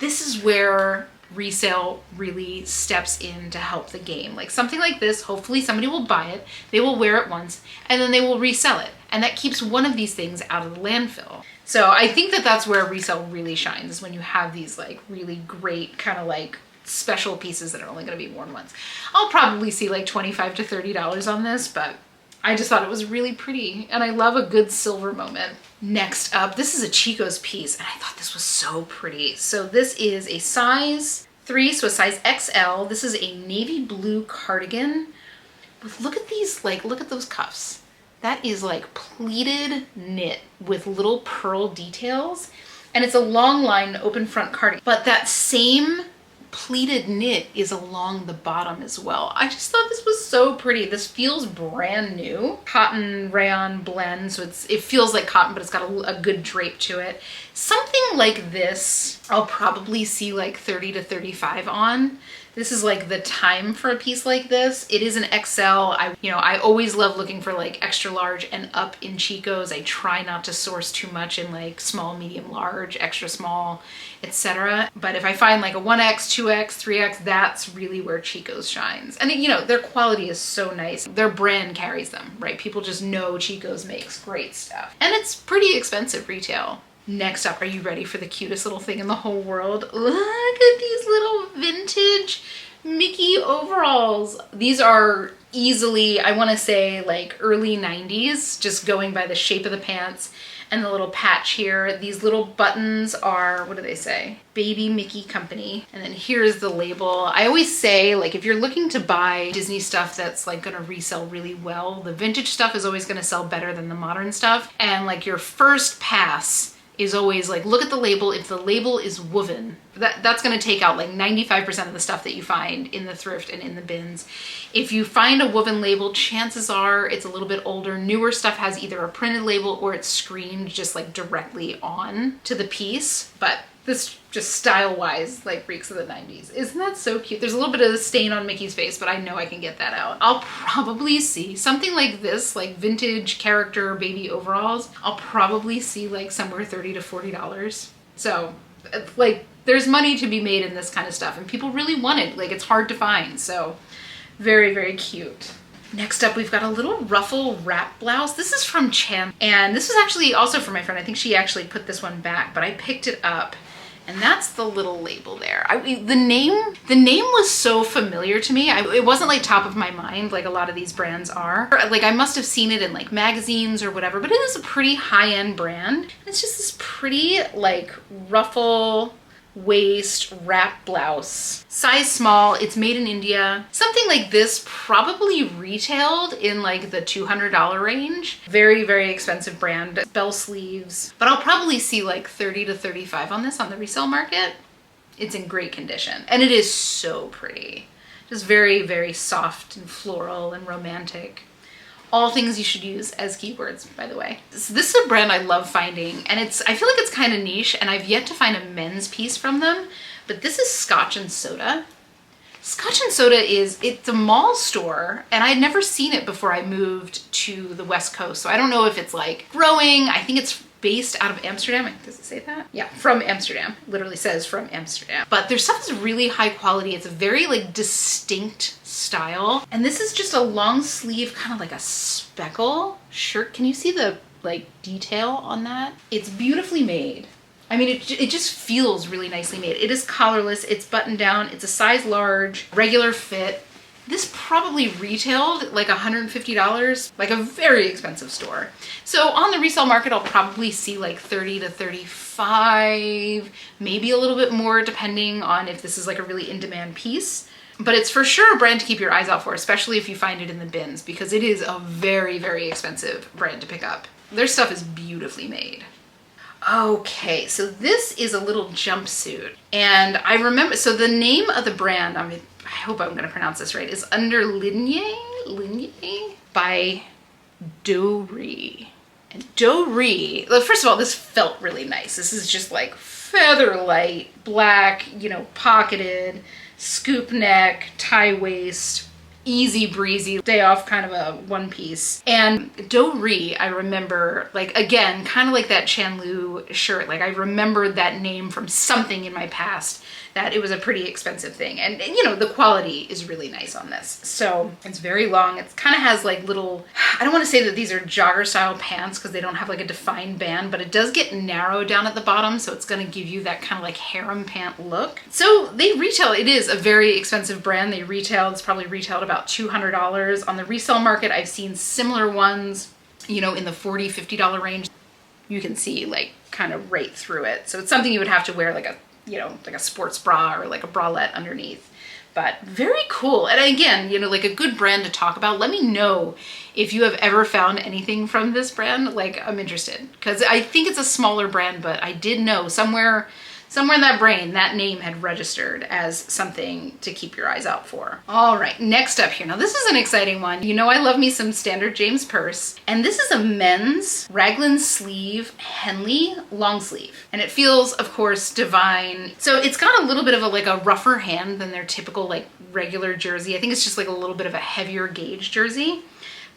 This is where Resell really steps in to help the game. Like something like this, hopefully somebody will buy it, they will wear it once, and then they will resell it. And that keeps one of these things out of the landfill. So I think that that's where Resell really shines, is when you have these like really great kind of like special pieces that are only gonna be worn once. I'll probably see like $25 to $30 on this, but I just thought it was really pretty, and I love a good silver moment. Next up, this is a Chicos piece, and I thought this was so pretty. So this is a size 3, so a size XL. This is a navy blue cardigan with, look at these, like, look at those cuffs. That is like pleated knit with little pearl details, and it's a long line open front cardigan, but that same pleated knit is along the bottom as well. I just thought this was so pretty. This feels brand new. Cotton rayon blend, so it feels like cotton, but it's got a good drape to it. Something like this, I'll probably see like 30 to 35 on. This is like the time for a piece like this. It is an XL. I always love looking for like extra large and up in Chicos. I try not to source too much in like small, medium, large, extra small, etc. But if I find like a 1X, 2X, 3X, that's really where Chicos shines. And you know, their quality is so nice. Their brand carries them, right? People just know Chicos makes great stuff. And it's pretty expensive retail. Next up, are you ready for the cutest little thing in the whole world? Look at these little vintage Mickey overalls. These are easily, I want to say like early 90s, just going by the shape of the pants and the little patch here. These little buttons are, what do they say? Baby Mickey Company. And then here's the label. I always say, like, if you're looking to buy Disney stuff that's like gonna resell really well, the vintage stuff is always gonna sell better than the modern stuff. And like your first pass is always like, look at the label. If the label is woven, that's gonna take out like 95% of the stuff that you find in the thrift and in the bins. If you find a woven label, chances are it's a little bit older. Newer stuff has either a printed label or it's screened just like directly on to the piece. But this just style-wise like reeks of the 90s. Isn't that so cute? There's a little bit of the stain on Mickey's face, but I know I can get that out. I'll probably see something like this, like vintage character baby overalls. I'll probably see like somewhere $30 to $40. So like there's money to be made in this kind of stuff, and people really want it. Like it's hard to find, so very, very cute. Next up, we've got a little ruffle wrap blouse. This is from Chan, and this was actually also for my friend. I think she actually put this one back, but I picked it up. And that's the little label there. The name was so familiar to me. It wasn't like top of my mind like a lot of these brands are. Like I must have seen it in like magazines or whatever, but it is a pretty high-end brand. It's just this pretty like ruffle waist wrap blouse, size small. It's made in India. Something like this probably retailed in like the $200 range. Very, very expensive brand. Bell sleeves, but I'll probably see like 30 to 35 on this on the resale market. It's in great condition and it is so pretty. Just very, very soft and floral and romantic. All things you should use as keywords, by the way. So this is a brand I love finding, and I feel like it's kind of niche, and I've yet to find a men's piece from them, but this is Scotch and Soda. Scotch and Soda it's a mall store, and I'd never seen it before I moved to the West Coast, so I don't know if it's like growing. I think it's based out of Amsterdam. Does it say that? Yeah, from Amsterdam. Literally says from Amsterdam. But their stuff is really high quality. It's a very like distinct style. And this is just a long sleeve, kind of like a speckle shirt. Can you see the like detail on that? It's beautifully made. I mean, it just feels really nicely made. It is collarless, it's buttoned down, it's a size large, regular fit. This probably retailed like $150, like a very expensive store. So on the resale market, I'll probably see like 30 to 35, maybe a little bit more depending on if this is like a really in-demand piece. But it's for sure a brand to keep your eyes out for, especially if you find it in the bins, because it is a very, very expensive brand to pick up. Their stuff is beautifully made. Okay, so this is a little jumpsuit. And I remember, so the name of the brand, I hope I'm gonna pronounce this right, is Under Ligne by Doree. And Doree, well, first of all, this felt really nice. This is just like feather light, black, you know, pocketed, scoop neck, tie waist, easy breezy, day off kind of a one piece. And Doree, I remember, like, again, kind of like that Chanlu shirt, like I remembered that name from something in my past, that it was a pretty expensive thing. And you know, the quality is really nice on this. So it's very long. It kind of has like little, I don't want to say that these are jogger style pants because they don't have like a defined band, but it does get narrow down at the bottom. So it's going to give you that kind of like harem pant look. So they retail, it is a very expensive brand. They retail, it's probably retailed about $200. On the resale market, I've seen similar ones, you know, in the $40, $50 range. You can see like kind of right through it. So it's something you would have to wear like a, you know, like a sports bra or like a bralette underneath. But very cool. And again, you know, like a good brand to talk about. Let me know if you have ever found anything from this brand. Like, I'm interested, because I think it's a smaller brand, but I did know somewhere in that brain, that name had registered as something to keep your eyes out for. All right, next up here. Now this is an exciting one. You know I love me some standard James purse. And this is a men's raglan sleeve Henley long sleeve. And it feels, of course, divine. So it's got a little bit of like a rougher hand than their typical like regular jersey. I think it's just like a little bit of a heavier gauge jersey,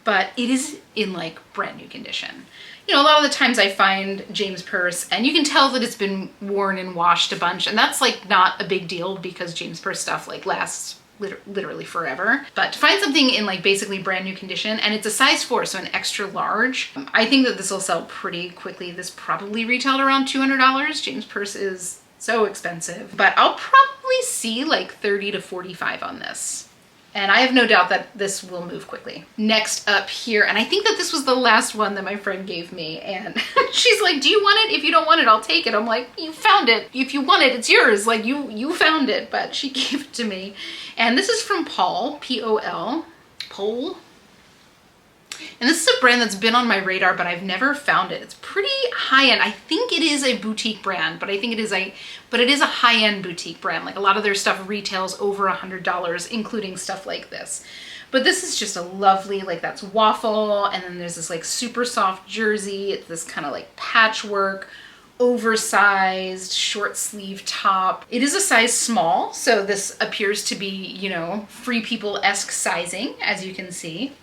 but it is in like brand new condition. You know, a lot of the times I find James purse and you can tell that it's been worn and washed a bunch, and that's like not a big deal because James purse stuff like lasts literally forever. But to find something in like basically brand new condition, and it's a size 4, so an extra large, I think that this will sell pretty quickly. This probably retailed around $200. James purse is so expensive, but I'll probably see like 30 to 45 on this. And I have no doubt that this will move quickly. Next up here, and I think that this was the last one that my friend gave me, and she's like, do you want it? If you don't want it, I'll take it. I'm like, you found it. If you want it, it's yours. Like, you found it, but she gave it to me. And this is from Paul, P-O-L, Pole. And this is a brand that's been on my radar, but I've never found it. It's pretty high-end. I think it is a boutique brand, but it is a high-end boutique brand. Like a lot of their stuff retails over $100, including stuff like this. But this is just a lovely, like that's waffle, and then there's this like super soft jersey. It's this kind of like patchwork, oversized short sleeve top. It is a size small, so this appears to be, you know, Free People-esque sizing, as you can see.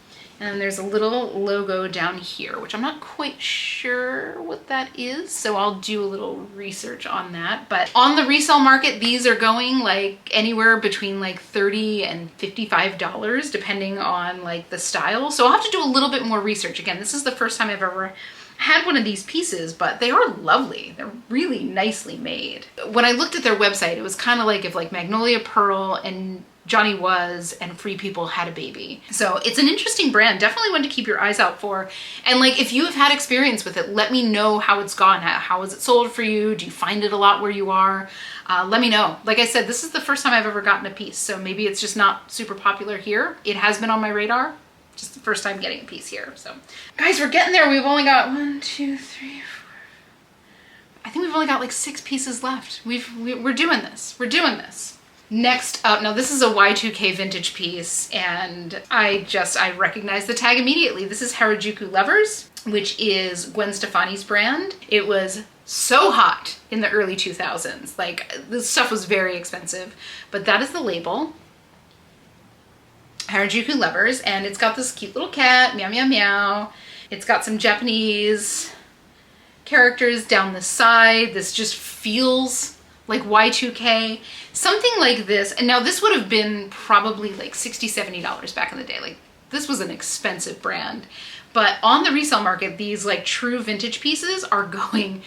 And there's a little logo down here, which I'm not quite sure what that is, so I'll do a little research on that. But on the resale market, these are going like anywhere between like $30 and $55, depending on like the style. So I'll have to do a little bit more research. Again, this is the first time I've ever had one of these pieces, but they are lovely. They're really nicely made. When I looked at their website, it was kind of like if like Magnolia Pearl and Johnny Was and Free People had a baby. So it's an interesting brand, definitely one to keep your eyes out for. And like, if you have had experience with it, let me know how it's gone. How is it sold for you? Do you find it a lot where you are? Let me know. Like I said, this is the first time I've ever gotten a piece, so maybe it's just not super popular here. It has been on my radar, just the first time getting a piece here. So guys, we're getting there. We've only got 1, 2, 3, 4. I think we've only got like 6 pieces left. We're doing this. We're doing this. Next up, now this is a Y2K vintage piece, and I recognize the tag immediately. This is Harajuku Lovers, which is Gwen Stefani's brand. It was so hot in the early 2000s. Like, this stuff was very expensive, but that is the label. Harajuku Lovers, and it's got this cute little cat, meow meow meow. It's got some Japanese characters down the side. This just feels like Y2K, something like this. And now this would have been probably like $60, $70 back in the day. Like, this was an expensive brand, but on the resale market, these like true vintage pieces are going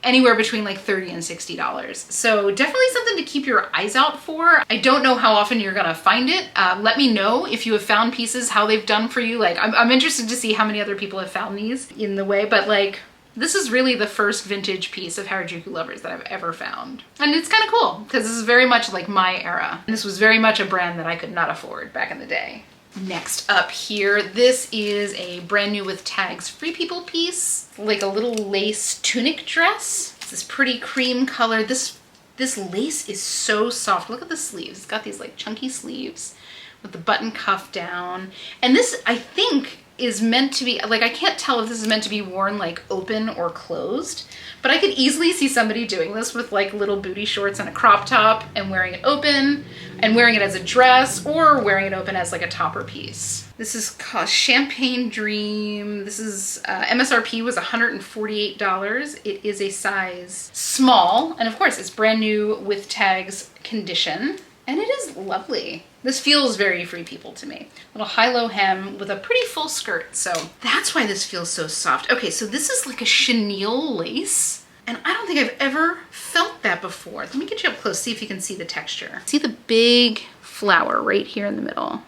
anywhere between like $30 and $60. So definitely something to keep your eyes out for. I don't know how often you're gonna find it. Let me know if you have found pieces, how they've done for you. Like, I'm interested to see how many other people have found these in the way, but like, this is really the first vintage piece of Harajuku Lovers that I've ever found. And it's kind of cool because this is very much like my era. And this was very much a brand that I could not afford back in the day. Next up here, this is a brand new with tags Free People piece, like a little lace tunic dress. It's this pretty cream color. This lace is so soft. Look at the sleeves. It's got these like chunky sleeves with the button cuff down. And this, I think, is meant to be, like, I can't tell if this is meant to be worn like open or closed, but I could easily see somebody doing this with like little booty shorts and a crop top and wearing it open and wearing it as a dress or wearing it open as like a topper piece. This is called Champagne Dream. This is, MSRP was $148. It is a size small, and of course it's brand new with tags condition. And it is lovely. This feels very Free People to me. Little high-low hem with a pretty full skirt. So that's why this feels so soft. Okay, so this is like a chenille lace. And I don't think I've ever felt that before. Let me get you up close, see if you can see the texture. See the big flower right here in the middle?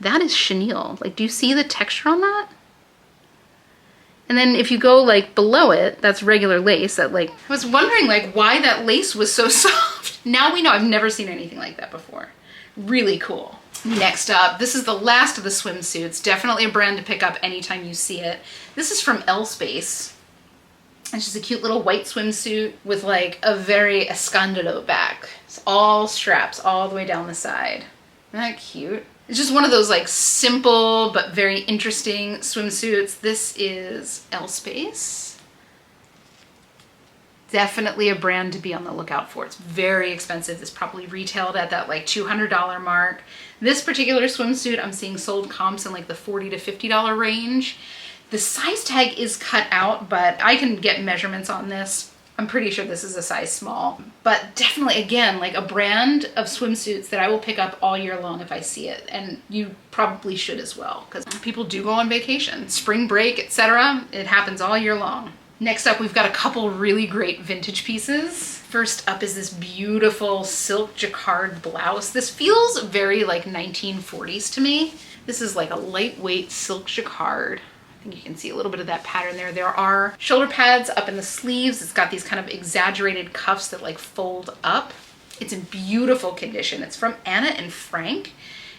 That is chenille. Like, do you see the texture on that? And then if you go like below it, that's regular lace. That like, I was wondering like why that lace was so soft. Now we know. I've never seen anything like that before. Really cool. Next up, this is the last of the swimsuits. Definitely a brand to pick up anytime you see it. This is from L Space. It's just a cute little white swimsuit with like a very escandalo back. It's all straps all the way down the side. Isn't that cute? It's just one of those like simple but very interesting swimsuits. This is L Space. Definitely a brand to be on the lookout for. It's very expensive. This probably retailed at that like $200 mark. This particular swimsuit I'm seeing sold comps in like the $40 to $50 range. The size tag is cut out, but I can get measurements on this. I'm pretty sure this is a size small, but definitely, again, like a brand of swimsuits that I will pick up all year long if I see it. And you probably should as well, because people do go on vacation, spring break, etc. It happens all year long. Next up, we've got a couple really great vintage pieces. First up is this beautiful silk jacquard blouse. This feels very like 1940s to me. This is like a lightweight silk jacquard. You can see a little bit of that pattern there. There are shoulder pads up in the sleeves. It's got these kind of exaggerated cuffs that like fold up. It's in beautiful condition. It's from Anna and Frank.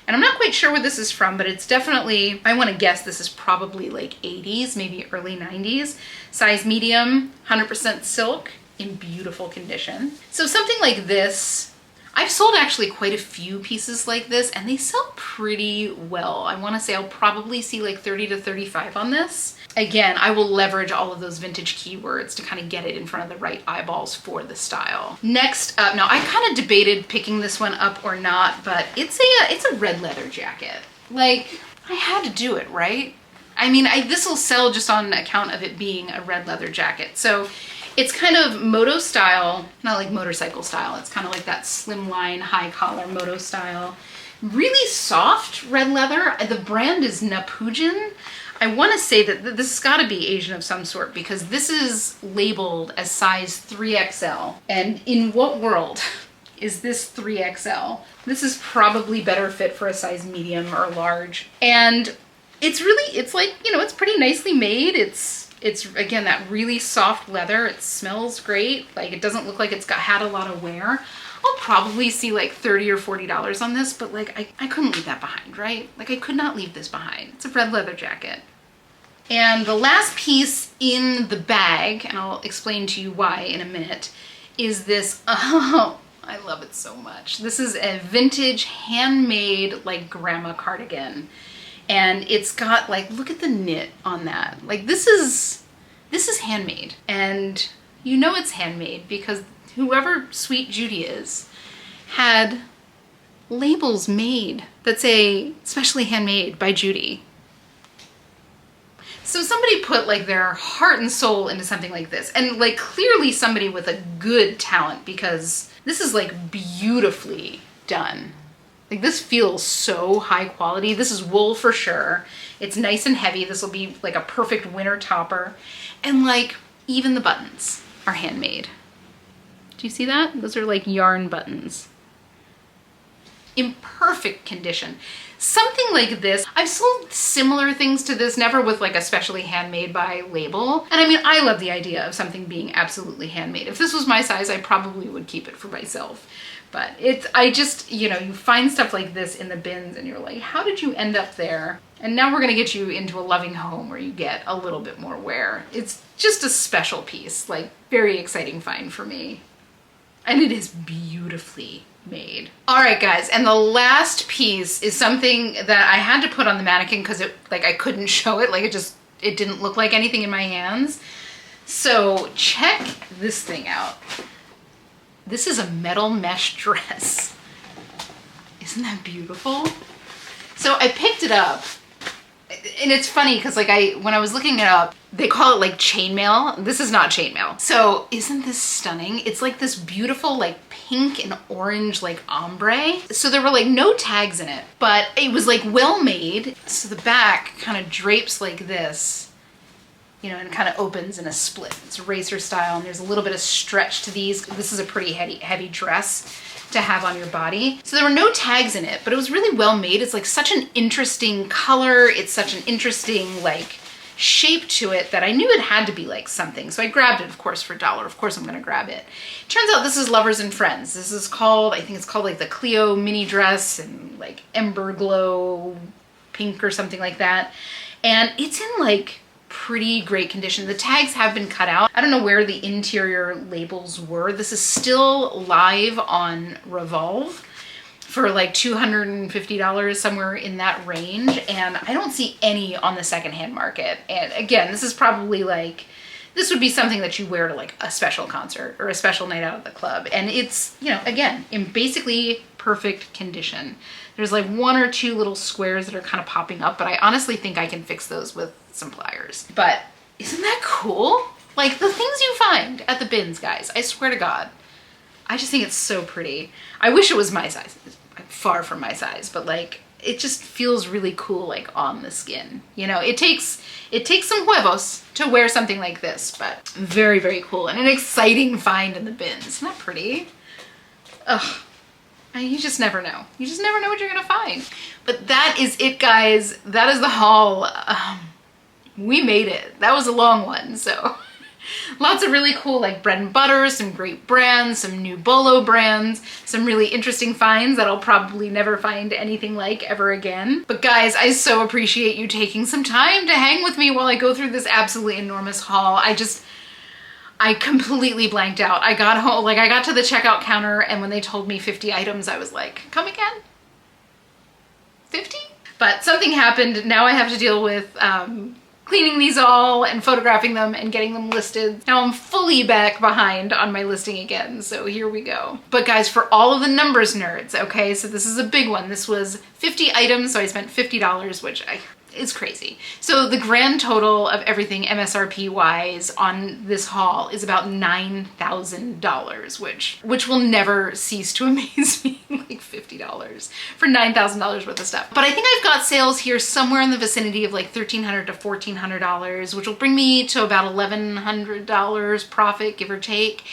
And I'm not quite sure where this is from, but it's definitely, I want to guess this is probably like 80s, maybe early 90s. Size medium, 100% silk, in beautiful condition. So something like this, I've sold actually quite a few pieces like this and they sell pretty well. I want to say I'll probably see like 30 to 35 on this. Again, I will leverage all of those vintage keywords to kind of get it in front of the right eyeballs for the style. Next up, now I kind of debated picking this one up or not, but it's a red leather jacket. Like, I had to do it, right? I mean, this will sell just on account of it being a red leather jacket. So it's kind of moto style, not like motorcycle style. It's kind of like that slimline, high collar moto style. Really soft red leather. The brand is Napujin. I want to say that this has got to be Asian of some sort because this is labeled as size 3XL. And in what world is this 3XL? This is probably better fit for a size medium or large. And it's really, it's like, you know, it's pretty nicely made. It's again, that really soft leather. It smells great. Like, it doesn't look like it's had a lot of wear. I'll probably see like $30 or $40 on this, but like I couldn't leave that behind, right? Like, I could not leave this behind. It's a red leather jacket. And the last piece in the bag, and I'll explain to you why in a minute, is this, oh, I love it so much. This is a vintage handmade like grandma cardigan. And it's got like, look at the knit on that. Like, this is handmade. And you know it's handmade because whoever Sweet Judy is had labels made that say specially handmade by Judy. So somebody put like their heart and soul into something like this, and like clearly somebody with a good talent, because this is like beautifully done. Like, this feels so high quality. This is wool for sure. It's nice and heavy. This will be like a perfect winter topper. And like, even the buttons are handmade. Do you see that? Those are like yarn buttons. In perfect condition. Something like this, I've sold similar things to this, never with like a specially handmade by label. And I mean, I love the idea of something being absolutely handmade. If this was my size, I probably would keep it for myself. But I just, you know, you find stuff like this in the bins and you're like, how did you end up there? And now we're gonna get you into a loving home where you get a little bit more wear. It's just a special piece, like very exciting find for me. And it is beautifully made. All right, guys, and the last piece is something that I had to put on the mannequin because it, like, I couldn't show it. Like, it didn't look like anything in my hands. So check this thing out. This is a metal mesh dress. Isn't that beautiful? So I picked it up, and it's funny because like when I was looking it up, they call it like chainmail. This is not chainmail. So isn't this stunning? It's like this beautiful like pink and orange like ombre. So there were like no tags in it, but it was like well made. So the back kind of drapes like this, you know, and kind of opens in a split. It's racer style, and there's a little bit of stretch to these. This is a pretty heavy dress to have on your body. So there were no tags in it, but it was really well made. It's like such an interesting color. It's such an interesting like shape to it that I knew it had to be like something. So I grabbed it, of course, for $1. Of course I'm gonna grab it. Turns out this is Lovers and Friends. This is called, I think it's called like the Cleo mini dress and like Ember Glow pink or something like that. And it's in like pretty great condition. The tags have been cut out. I don't know where the interior labels were. This is still live on Revolve for like $250, somewhere in that range. And I don't see any on the secondhand market. And again, this is probably like, this would be something that you wear to like a special concert or a special night out at the club. And it's, you know, again, in basically perfect condition. There's like one or two little squares that are kind of popping up, but I honestly think I can fix those with some pliers. But isn't that cool? Like the things you find at the bins, guys, I swear to God. I just think it's so pretty. I wish it was my size. It's far from my size, but like, it just feels really cool, like on the skin. You know, it takes some huevos to wear something like this, but very, very cool and an exciting find in the bins. Isn't that pretty? Ugh. You just never know. You just never know what you're gonna find. But that is it, guys. That is the haul. We made it. That was a long one, so. Lots of really cool like bread and butter, some great brands, some new Bolo brands, some really interesting finds that I'll probably never find anything like ever again. But guys, I so appreciate you taking some time to hang with me while I go through this absolutely enormous haul. I completely blanked out. I got home, like I got to the checkout counter, and when they told me 50 items, I was like, come again? 50? But something happened. Now I have to deal with cleaning these all and photographing them and getting them listed. Now I'm fully back behind on my listing again, so here we go. But guys, for all of the numbers nerds, okay, so this is a big one. This was 50 items, so I spent $50, which is crazy. So the grand total of everything MSRP wise on this haul is about $9,000, which will never cease to amaze me. Like $50. $50 for $9,000 worth of stuff. But I think I've got sales here somewhere in the vicinity of like $1,300 to $1,400, which will bring me to about $1,100 profit, give or take.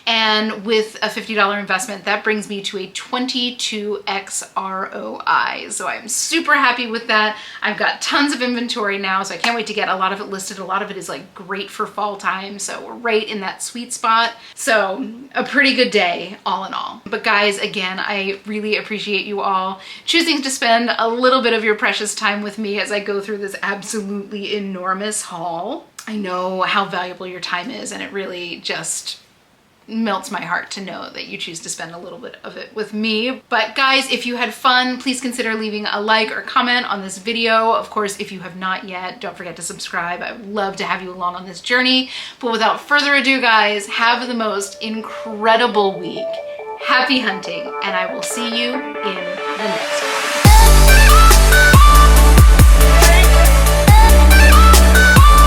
And with a $50 investment, that brings me to a 22x ROI. So I'm super happy with that. I've got tons of inventory now, so I can't wait to get a lot of it listed. A lot of it is like great for fall time, so we're right in that sweet spot. So a pretty good day all in all. But guys, again, I really appreciate you all choosing to spend a little bit of your precious time with me as I go through this absolutely enormous haul. I know how valuable your time is, and it really just melts my heart to know that you choose to spend a little bit of it with me. But guys, if you had fun, please consider leaving a like or comment on this video. Of course, if you have not yet, don't forget to subscribe. I would love to have you along on this journey. But without further ado, guys, have the most incredible week. Happy hunting, and I will see you in the next one.